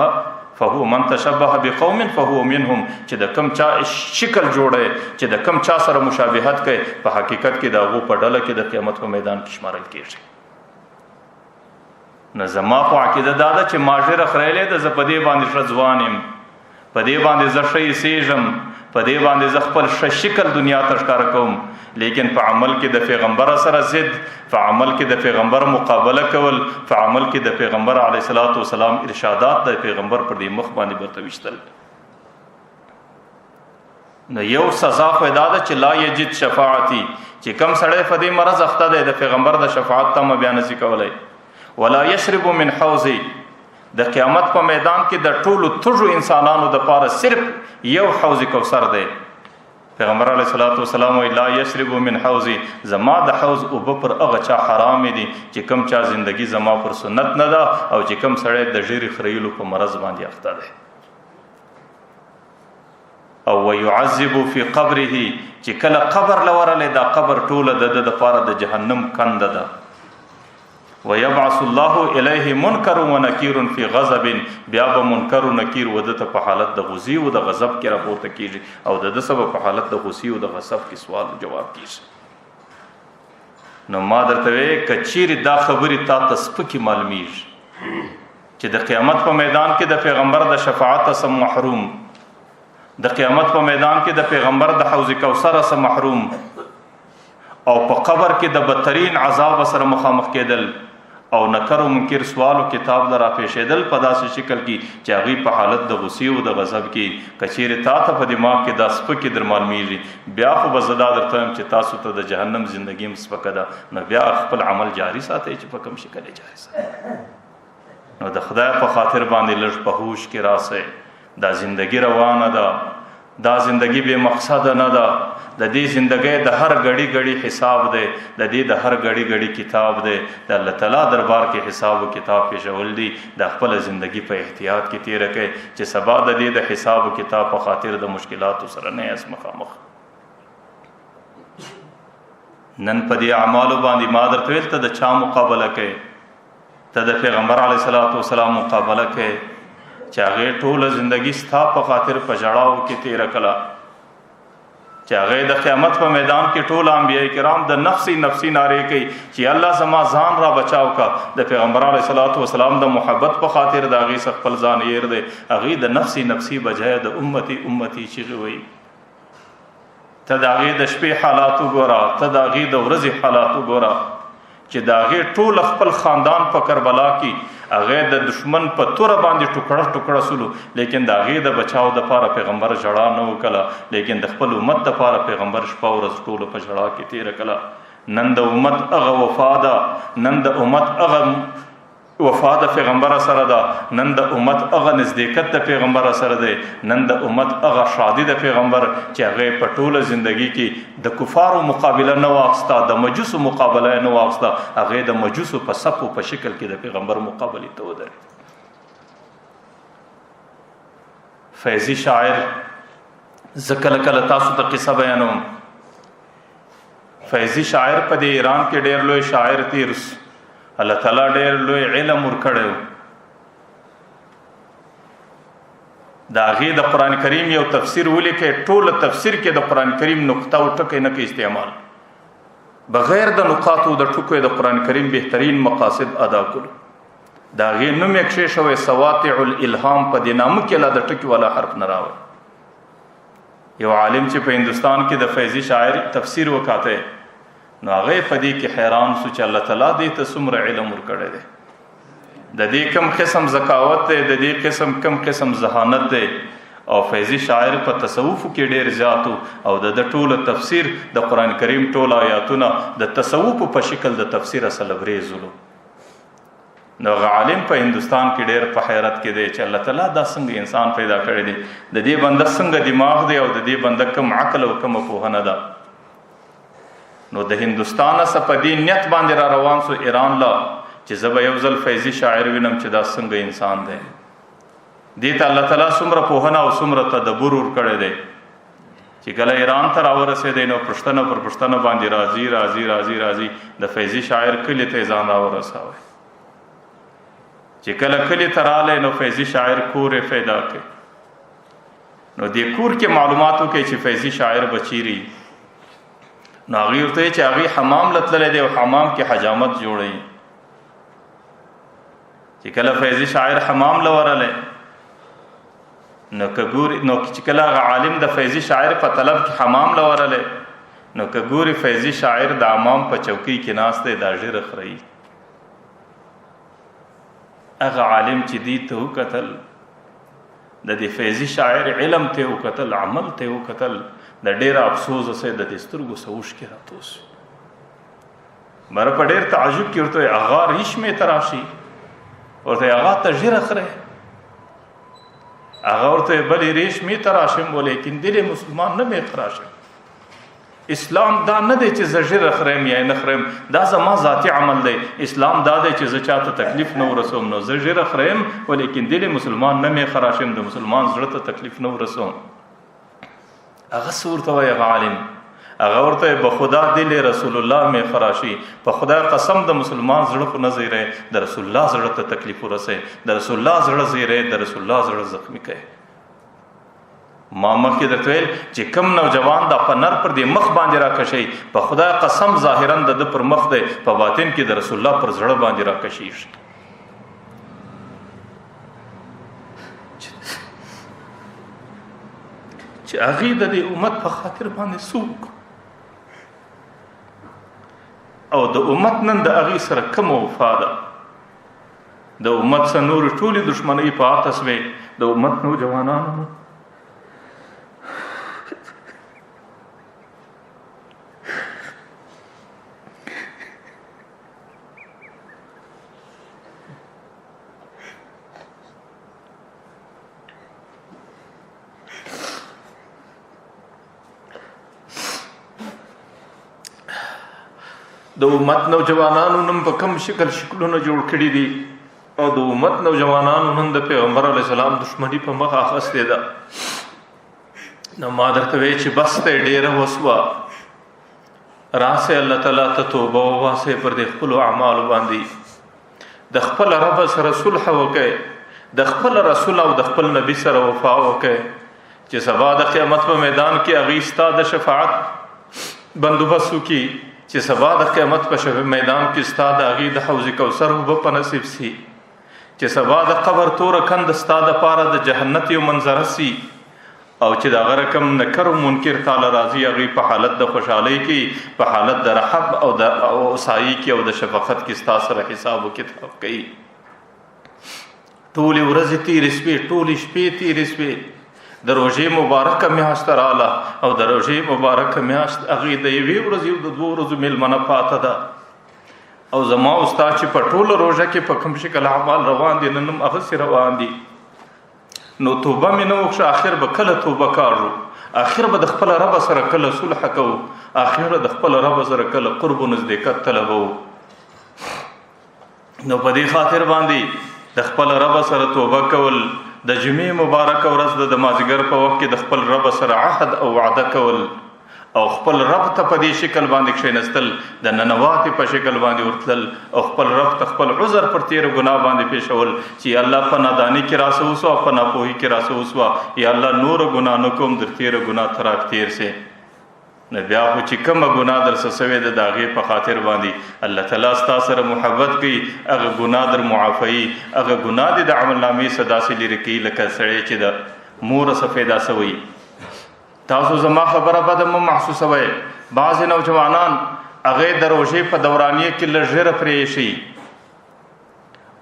فهو من تشبه بقوم فهو منهم، چې د کم چا شکل جوړه، چې د کم چا سره مشابهت کوي، په حقیقت کې دا غو په ډله کې د قیامت په میدان کې شمارل کیږي. نه زما په عقیده دا ده چې ماجره خړېلې د زپدې باندې شځوانم، په دې باندې زشي سیجم، په دې باندې ز خپل شکل دنیا ته ښکار کوم، لیکن په عمل کې د پیغمبر سره ضد، په عمل کې د پیغمبر مقابله کول، په عمل کې د پیغمبر علیه الصلاۃ والسلام ارشادات د پیغمبر پر دې مخ باندې برتويشتل. نو یو سزا پیدا ده چې لا یجد شفاعتی، چې کم سړی په دې مرض اخته دی د پیغمبر د شفاعت ته بیان نشي کولای. ولا یشرب من حوضی، د قیامت په میدان کې د ټولو تجو انسانانو د پاره صرف یو حوض کوثر دی. پیغمبر علیه الصلاۃ والسلام لا یشرب من حوضی، زما د حوض او پر هغه چا حرام دي چې کم چا زندگی زما پر سنت نه ده او چې کم سړی د ژیري خریلو په مرض باندې اخته دی. او ويعذب فی قبره، چې کله قبر لورله دا قبر ټوله د پاره د جهنم کند ده. ويبعث الله الیه منکر و نکیر فی غضب، بیا به منکر و نکیر ودته په حالت د غصې او د غضب کې راپورته کیږي، او د سبب په حالت د غصې او د غضب کې سوال او جواب کیږي. نو ما درته وی کچیر دا خبرې تا تسپکی معلومیږي چې د قیامت په میدان کې د پیغمبر د شفاعت سم محروم، د قیامت په میدان کې د پیغمبر د حوض کوثر سم محروم، او په قبر کې د بدترین عذاب سره مخامخ کېدل، او نکر و منکر سوال و کتاب لرا پیشیدل په داسې شکل کې چې هغه په حالت د غصې او د غضب کې کچېره تا ته په دماغ کې د سپکې در معلومیږي، بیا خو به زدا درته چې تاسو ته د جهنم زندگی مسپکه ده، نو بیا خپل عمل جاری ساتئ چې په کوم شکل جاری ساتئ. نو د خدای په خاطر باندې لږ په هوش کې راسئ. دا زندگی روانه ده، دا زندگی بے مقصد نه ده، د دې زندګۍ د هر غړي غړي حساب دی، د دې د هر غړي غړي کتاب دی، د الله تعالی دربار کې حساب او کتاب پیښول دی. د خپل زندگی په احتیاط کې تیر کړئ چې سبا د دې د حساب او کتاب په خاطر د مشکلاتو سره نه اس مخامخ. نن په دې اعمالو باندې ما درته ویل ته د چا مقابله کوي، ته د پیغمبر علیه الصلاۃ والسلام مقابله کوي چې هغه ټول زندگی ستا په خاطر په جړاو کې تیر کړه، چې هغه د قیامت په میدان کې ټول انبیاء کرام د نفسي نارې کوي چې الله زما ځان را بچاو کا. د پیغمبر علیه الصلاۃ والسلام د محبت په خاطر د هغه خپل ځان یې دی، هغه د نفسي بجای د امتی چې وي. ته د هغه د شپې حالات وګوره، ته د هغه د ورځې حالات وګوره چې د هغه ټول خپل خاندان په کربلا کې هغه د دشمن په تور باندې ټوکړه سولو، لیکن د هغه د بچاو د پاره پیغمبر جړا نه وکړه، لیکن د خپل امت د پاره پیغمبر شپه ورځ ټول په جړا کې تیر کړه. نن د امت هغه وفا ده، نن د امت هغه وفا د پیغمبر سره ده، نن د امت هغه نزدېکت د پیغمبر سره ده، نن د امت هغه شادي د پیغمبر چې هغه په ټوله ژوندۍ کې د کفارو مقابله نه واغسته، د مجوسو مقابله نه واغسته، هغه د مجوسو په صفو په شکل کې د پیغمبر مقابله ته ودرېد. فیضی شاعر زکل کله تاسو ته قصه بیانوم. فیضی شاعر په ایران کې ډېر لوی شاعر تیر الله تعالی ډېر لوی علم ورکړی د هغې د قرآن کریم یو تفسیر ولیکئ، ټوله تفسیر کې د قرآن کریم نقطه او ټکی نه کوي استعمال، بغیر د نقاطو د ټکو د قرآن کریم بهترین مقاصد ادا کړو. د هغې نوم یې کښې شوی سواطع الالهام، په دې نامه کې لا د ټکي والا حرف نه راوی. یو عالم چې په هندوستان کې د فیضي شاعر تفسیر وکاته، نو هغه په دې کې حیران سو چې الله تعالی دې ته څومره علم ورکړی دی، د دې کم قسم ذکاوت دی، د دې کم قسم ذهانت دی. او فیضي شاعر په تصوف کې ډېر زیاتو، او د ټوله تفسیر د قرآن کریم ټول آیاتونه د تصوف په شکل د تفسیر اصل بریزلو. نو عالم په هندوستان کې ډېر په حیرت کې دی چې الله تعالی دا څنګه انسان پیدا کړی دی، د دې بنده څنګه دماغ دی، او د دې بنده کم عقل او کم پوهنه ده. نو د هندوستان څخه په دې نیت باندې را روان سو ایران لا چې زه به یو ځل فیضي شاعر وینم چې دا څنګه انسان دی. دې ته الله تعالی څومره پوهنه او څومره تدبر ورکړی دی چې کله ایران ته راورسېدی نو پوښتنه پر پوښتنه باندې راځي د فیضي شاعر کلي ته ځان راورسوی. چې کله کلي ته رالی نو فیضي شاعر کور یې پیدا کړ. نو دې کور کې معلومات وکړي چې فیضي شاعر به چیرې، نو هغې ورته ویل چې هغې حمام له تللی دی او حمام کې حجامت جوړوي. چې کله فیضي شاعر حمام له ورلی، نو چې کله هغه عالم د فیضي شاعر په طلب کې حمام له ورلی، نو که ګوري فیضي شاعر د امام په چوکۍ کې ناست دی، دا ژیره خوري. هغه عالم چې دې ته وکتل، د دې فیضي شاعر علم ته وکتل، عمل ته وکتل، د ډېره افسوس سه د دې سترګو سه اوښکې راتوس. مره په ډېر تعجب کې ورته هغه ریشمې ته راشي، ورته هغه ته ژیره خوري، هغه ورته بلې ریشمې ته راشم، ولیکن دل مسلمان نه مې خراشم. اسلام دا نه دی چې زه ژیره خورم یا نه خورم، دا زما ذاتي عمل دی. اسلام دا دی چې زه چاته تکلیف نه ورسوم، نو زه ژیره خورم ولیکن دل مسلمان نه مې خراشم، د مسلمان زړه ته تکلیف نه ورسوم. هغه څه ورته وایي هغه عالم، هغه ورته به خدا دل رسول الله مې خراشي، په خدای قسم د مسلمان زړه خو نه زیری، د رسول الله زړه ته تکلیف ورسوي، د رسول الله زړه زیری، د رسول الله زړه زخمی کوي. ما مخکې درته ویل چې کم نوجوان دا په نر پر دې مخ باندې راکشي، په خدای قسم ظاهرا د ده پر مخ دی، په باطن کې د رسول الله پر زړه باندې راکشيږي. چې هغې د دې امت په خاطر باندې څوک او د امت نن د هغې سره کومه وفا ده. د امت سره نورې ټولې دښمنۍ په آتس وې، د امت نوجوانانو د امت نوجوانانو نن په کم شکلونه جوړ کړي دي، او د امت نوجوانانو نن د پیغمبر علیه السلام دښمني په مخ اخیستې ده. نو ما درته وی چې بس ته ډېره وسوه، راسئ الله تعالی ته توبه وباسئ پر دې خپلو اعمالو باندې، د خپل رب سره صلح وکئ، د خپل رسول او د خپل نبی سره وفا وکئ، چې سبا د قیامت په میدان کې هغې ستا د شفاعت بندوبست وکړي، چې سبا د قیامت په میدان کې ستا د هغې د حوض کوثر اوبه په نصیب سي، چې سبا د قبر توره کند ستا دپاره د جهنت یو منظره سي، او چې د هغه رقم نکر و منکر تاله راځي هغې په حالت د خوشحالۍ کې، په حالت د رحب او د سایې کې او د شفقت کې ستا سره حساب و کتاب کوي. ټولې ورځې تېرې شوې، ټولې شپې تېرې شوې، د روژې مبارکه میاشت راله، او د روژې مبارکه میاشت هغې د یوې ورځې او د دوو ورځو میلمنه پاته ده. او زما او ستا چې په ټوله روژه کې په کوم شکل اعمال روان دي، نن هم هغسې روان دي. نو توبه مې نه وکړه، آخر به کله توبه کاږو، آخر به د خپل رب سره کله صلح کوو، آخر به د خپل رب سره کله قرب و نزدېکت طلبو. نو په دې خاطر باندې د خپل رب سره توبه کول، د جمعې مبارکه ورځ د مازدیګر په وخت کې د خپل رب سره عهد او وعده کول، او خپل رب ته په دې شکل باندې کښېنستل، د ننواتې په شکل باندې ورتلل او خپل رب ته خپل عذر پر تیر ګناه باندې پیښول چې الله په نادانی کې راسه وسوه، په ناپوهي کې راسه وسوه، یا الله نور ګناه نه کوم، در تیر ګناه ته راکتیر سي. نو بیا خو چې کومه ګناه در څه سوې ده د هغې په خاطر باندې الله تعالی ستا سره محبت کوي، هغه ګناه در معافوي، هغه ګناه دې د عملنامې څخه داسې لرې کوي لکه سړی چې د مور څه پیدا سوی. تاسو زما خبره بده مه محسوسوئ. بعضې نوجوانان هغې د روژې په دورانیه کې لږ ژره پرې شي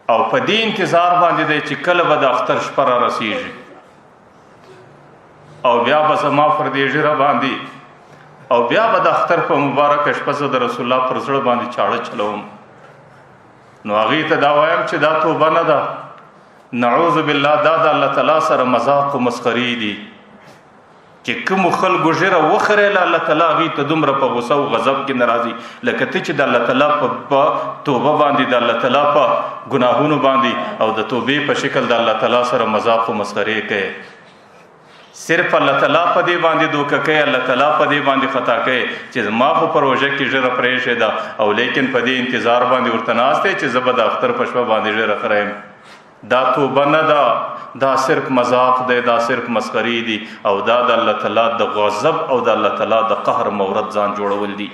او په دې انتظار باندې دی چې کله به د اختر شپه را رسیږي او بیا به زما پر دې ژره باندې او بیا به د اختر په مبارکه شپه زه د رسول الله پر زړه باندې چاړه چلوم. نو هغې ته دا وایم چې دا توبه نه ده، نعوذ بالله، دا د الله تعالی سره مذاق و مسخرې دي چې کومو خلکو ژیره وخریله الله تعالی هغې ته دومره په غصه او غضب کې نه راځي لکه ته چې د الله تعالی په توبه باندې د الله تعالی په ګناهونو باندې او د توبې په شکل د الله تعالی سره مذاق و مسخرې کوي. صرف الله تعالی په دې باندې دوکه کوي، الله تعالی په دې باندې خطا کوي چې ما خو په روژه کې ژیره پرېښې ده او لیکن په دې انتظار باندې ورته ناست دی چې زه به د اختر په شپه باندې ژیره خریم. دا توبه نه ده، دا صرف مذاق دی، دا صرف مسخرې دي او دا د الله تعالی د غضب او د الله تعالی د قهر مورد ځان جوړول دي.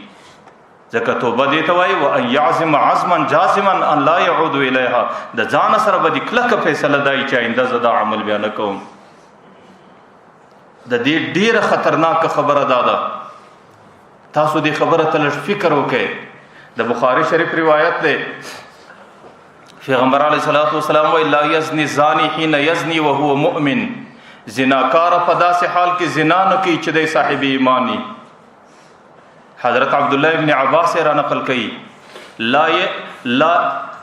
ځکه توبه دې ته وایي وان یعزم عزما جازما ان لا یعود الیها، د ځان سره به دې کلکه فیصله دی چې آینده زه دا عمل بیا نه کوم. د دې ډیره خطرناکه خبره دا ده، تاسو دې خبره ته لږ فکر وکړئ. د بخاري شریف روایت دی، پیغمبر علیه الصلاۃ والسلام وایي لا یزنی زانی حین یزنی وهو مؤمن، زناکار په داسې حال کې زنا نه کوي چې دی صاحب ایمانی. حضرت عبدالله ابن عباس را نقل کوي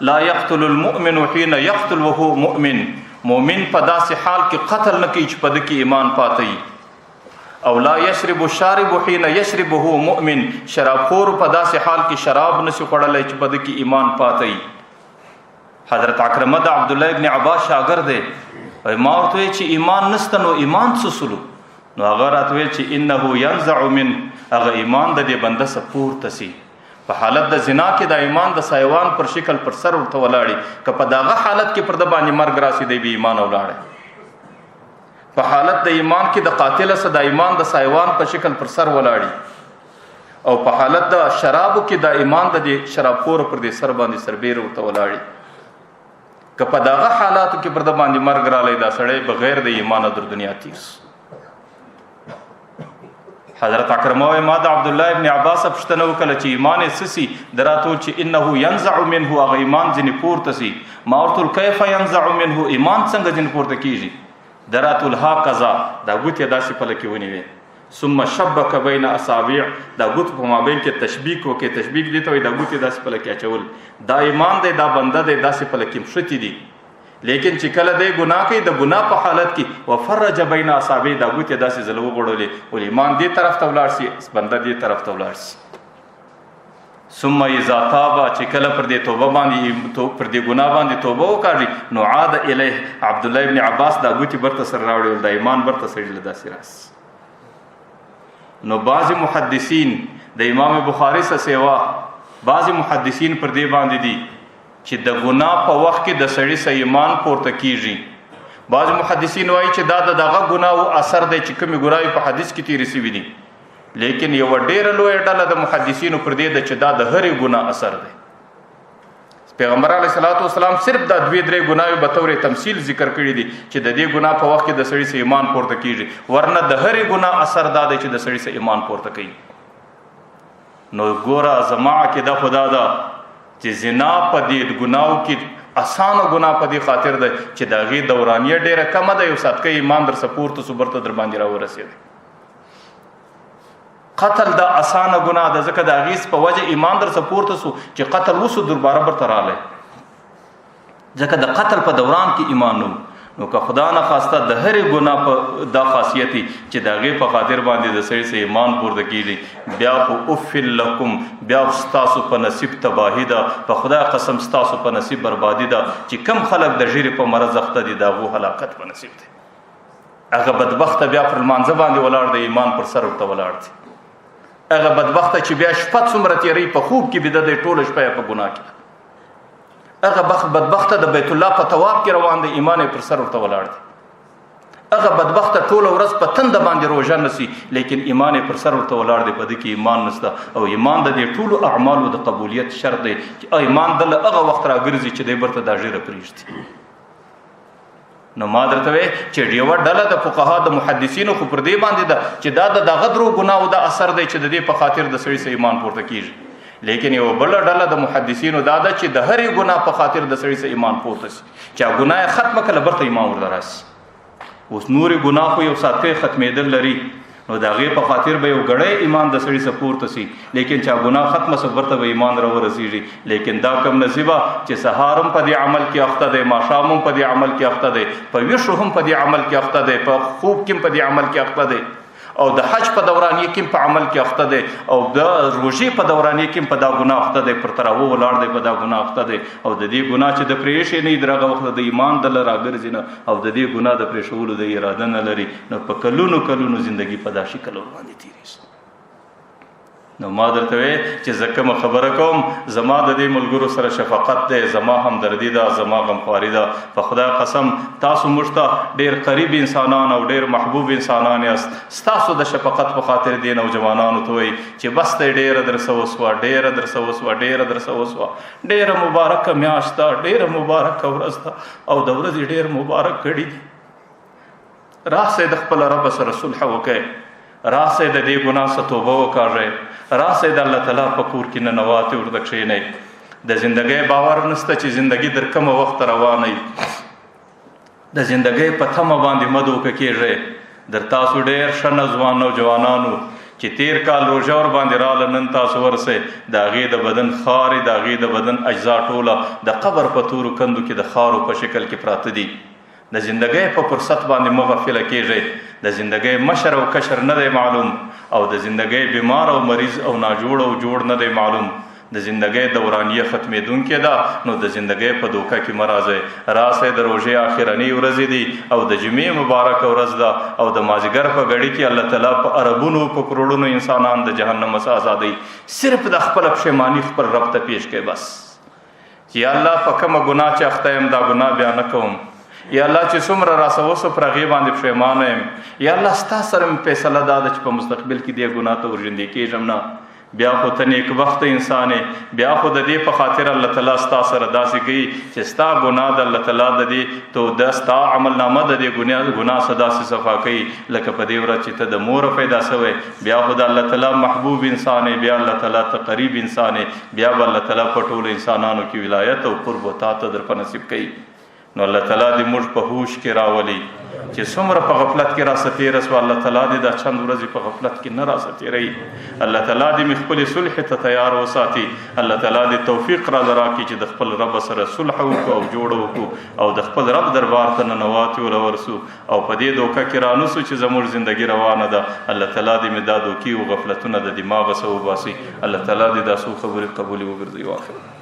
لا یقتل المؤمن حین یقتل وهو مؤمن، مؤمن په داسې حال کې قتل نه کوي چې په ده کې ایمان پاتې. او لا یشرب الشارب حین یشرب وهو مؤمن، شرابخور په داسې حال کې شراب نشي خوړلی چې په ده کې ایمان پاتې. حضرت عکرمه د عبدالله ابن عباس شاګرد دی، ما ورته ویل چې ایمان نسته نو ایمان څه سلو؟ نو هغه راته ویل چې انه ینزع من، هغه ایمان د دې بنده څخه پورته سي. په حالت د زنا کې د ایمان د سایوان پر شکل پر سر ورته ولاړي، که په دغه حالت کې پر د باندې مرګ راسي دی بې ایمان ولاړی. په حالت د ایمان کې د قاتل سره د ایمان د سایوان په شکل پر سر ولاړي او په حالت د شرابو کې د ایمان د شرابخور پر دې سر باندې سربیر ورته ولاړي. که په دغه حالاتو کې پر د باندې مرګ رالی دا سړی بغیر د ایمانه در دنیا تیر. حضرت عکرمه وایي ما د عبدالله ابن عباس پوښتنه وکړه چې ایمان یې څه سي؟ ده راته وویل چې انه ینزع منه، هغه ایمان ځینې پورته سي. ما ورته وویل کیف ینزع منه، ایمان څنګه ځینې پورته کېږي؟ ده راته وویل هکذا، دا ګوتې داسې پله کې ونیوې، ثم شبک بین اصابع، دا ګوت په مابین کې تشبیک وکړي. تشبیک دې ته وایي دا ګوتې داسې پله کې اچول. دا ایمان دی، دا بنده دی، داسې پله کې مښتې دي. لیکن چې کله دی ګناه کوي د ګناه په حالت کې وفرج بین اصابع، دا ګوتې داسې زله وغوړولې، ول ایمان دې طرف ته ولاړ سي، بنده دې طرف ته ولاړ سي. ثم اذا تاب، چې کله پر دې توبه باندې پر دې ګناه باندې توبه وکړي نو عاد الیه. عبدالله ابن عباس دا ګوتې برته سره راوړي، دا ایمان برته سړي له داسې راس. نو بعض محدثین د امام بخاری څخه سیوا بعض محدثین پر دې باندې دي چې د ګناه په وخت کې د سړي سه ایمان پورته کیږي. بعض محدثین وایي چې دا دغه ګناه او اثر دی چې کومې ګناوې په حدیث کې تېرې سوي دي، لیکن یوه ډېره لویه ډله د محدثینو پر دې ده چې دا د هرې ګناه اثر دی. پیغمبر علیه الصلاۃ والسلام صرف دا دوې درې ګناوې به طور تمثیل ذکر کړي دي چې د دې ګناه په وخت کې د سړي سه ایمان پورته کیږي، ورنه د هرې ګناه اثر دا دی چې د سړي سه ایمان پورته کوي. نو ګوره زما عقیده خدا ده چې زنا په دې ګناو کې اسانه ګناه په دې خاطر ده چې د هغې دورانیه ډېره کمه ده، یو صدقه ایمان در څه پورته سو برته در باندې راورسېده. قتل دا اسانه ګناه ده، ځکه د هغې په وجه ایمان در څه پورته سو چې قتل وسو دوباره برته رالی، ځکه د قتل په دوران کې ایمان نو. نو که خدا نه خواسته د هرې ګناه په دا خاصیت چې د هغې په خاطر باندې د سړي سه ایمان پورته کېږي، بیا خو افل لکم، بیا ستاسو په نصیب تباهي ده، په خدای قسم ستاسو په نصیب بربادي ده چې کم خلک د ژیرې په مرض اخته دي د هغو هلاکت په نصیب دی. هغه بدبخته بیا پر لمانځه باندې ولاړ دی، ایمان پر سر ورته ولاړ دی. هغه بدبخته چې بیا شپه څومره تیری په خوب کې بیده دی ټوله شپه په ګناه کې. هغه بدبخته د بیت الله په طواف کې روان دی، ایمان پر سر ورته ولاړ دی. هغه بدبخته ټوله ورځ په تنده باندې روژه نسی، لیکن ایمان پر سر ورته ولاړ دی، په دې کې ایمان نشته. او ایمان د دې ټولو اعمالو د قبولیت شرط دی چې ایمان دل هغه وخت راګرځي چې دی برته دا ژیره پرېږدي. نو ما درته وی چې یوه ډله د فقها د محدثینو خو پر دې باندې ده چې دا د دغه درو ګناو د اثر دی چې د دې په خاطر د سړي سه ایمان پورته کیږي. لیکن یو بله ډله د محدثینو دا ده چې د هرې ګناه په خاطر د سړي سه ایمان پورته سي، چې ګناه ختمه کله برته ایمان ورته راسي. اوس نورې ګناه خو یو ساتکۍ ختمېدل لري، نو د هغې په خاطر به یو ګړی ایمان د سړي څه پورته سي، لیکن چې ګناه ختمه سه ورته به ایمان راورسېږي. لیکن دا کم نصیبه چې سهار هم په دې عمل کې اخته دی، ماښام هم په دې عمل کې اخته دی، په ویښو هم په دې عمل کې اخته دی، په خوب کې هم په دې عمل کې اخته دی، او د حج په دورانیه کې په عمل کې اخته دی، او د روژې په دورانیه کې په دا ګناه اخته دی، پر تراوه ولاړ دی په دا ګناه اخته دی. او د دې ګناه چې د پرېښې نه وي د هغه وخت د ایمان دله راګرځي نه، او د دې ګناه د پرېښولو د اراده نه لري، نو په کلونو کلونو زندگی په دا شکل باندې تېرېږي. نو ما درته وی چې زه کومه خبره کوم، زما د دې ملګرو سره شفقت دی، زما همدردي ده، زما غمخواري ده. په خدای قسم تاسو موږ ته ډېر قریب انسانان او ډېر محبوب انسانان یاست. ستاسو د شفقت په خاطر دې نوجوانانو ته وایي چې بس دی ډېره درسه وسوه، ډېره درسه وسوه، ډېره درسه وسوه، ډېره مبارکه میاشت ده، ډېره مبارکه ورځ ده، او د ورځې ډېر مبارک کړي دي. راسئ د خپل رب سره صلح وکړئ، راسئ د دې ګناه څخه توبه وکاږئ، راسئ د الله تعالی په کور کې ننواتې ورته کښېنئ. د زندګۍ باور نشته چې زندګي در کومه وخت روانئ، د زندګۍ په تمه باندې مه دوکه کېږئ. در تاسو ډېر ښه ځوان نوجوانانو چې تیر کال روژه ور باندې راله، نن تاسو ورسئ د هغې د بدن خارې، د هغې د بدن اجزا ټوله د قبر په تورو کندو کې د خارو په شکل کې پراته دي. د زندګۍ په فرصت باندې مه غفله کېږئ. د زندګۍ مشر او کشر نه دی معلوم، او د زندګۍ بیمار او مریض او ناجوړ او جوړ نه دی معلوم. د زندګۍ دورانیه ختمېدونکې ده، نو د زندګۍ په دوکه کې مه راځئ. راسئ د روژې آخرنۍ ورځې دي، او د جمعې مبارکه ورځ ده، او د مازدیګر په غړي کې الله تعالی په اربونو په کروڑونو انسانان د جهنم څخه آزادوي. صرف د خپل پښیماني خپل رب ته پیش کړئ بس، چې الله په کومه ګناه چې اخته یم دا ګناه بیا نه کوم. یا الله چې څومره راسوسو پر هغې باندې پښیمانه یم. یا الله ستا سره مې فیصله دا ده چې په مستقبل کې دې ګناه ته ورژوندې کېږم نه. بیا خو ته نیکبخته انسان یې، بیا خو د دې په خاطر الله تعالی ستا سره داسې کوي چې ستا ګناه د الله تعالی د دې تو د ستا عملنامه د دې ګناه څخه داسې صفا کوي لکه په دې ورځ چې ته د موره پیدا شوی. بیا خو د الله تعالی محبوب انسان یې، بیا الله تعالی ته قریب انسان یې، بیا به الله تعالی په ټولو انسانانو کې ولایت او قرب تا ته در په نصیب کوي. نو الله تعالی دې موږ په هوش کې راولي چې څومره په غفلت کې راسه تېره سوه، الله تعالی دې دا چند ورځې په غفلت کې نه راسه تېروي. الله تعالی دې مې خپلې صلح ته تیار وساتي. الله تعالی دې توفیق راله راکړي چې د خپل رب سره صلح وکړو او جوړ وکړو، او د خپل رب دربار ته ننواتې ورورسو، او په دې دوکه کې رانوسو چې زموږ زندګي روانه ده. الله تعالی دې مې دا دوکې او غفلتونه د دماغه څخه وباسي. الله تعالی دې دا څو خبرې قبولې وګرځوي. واخر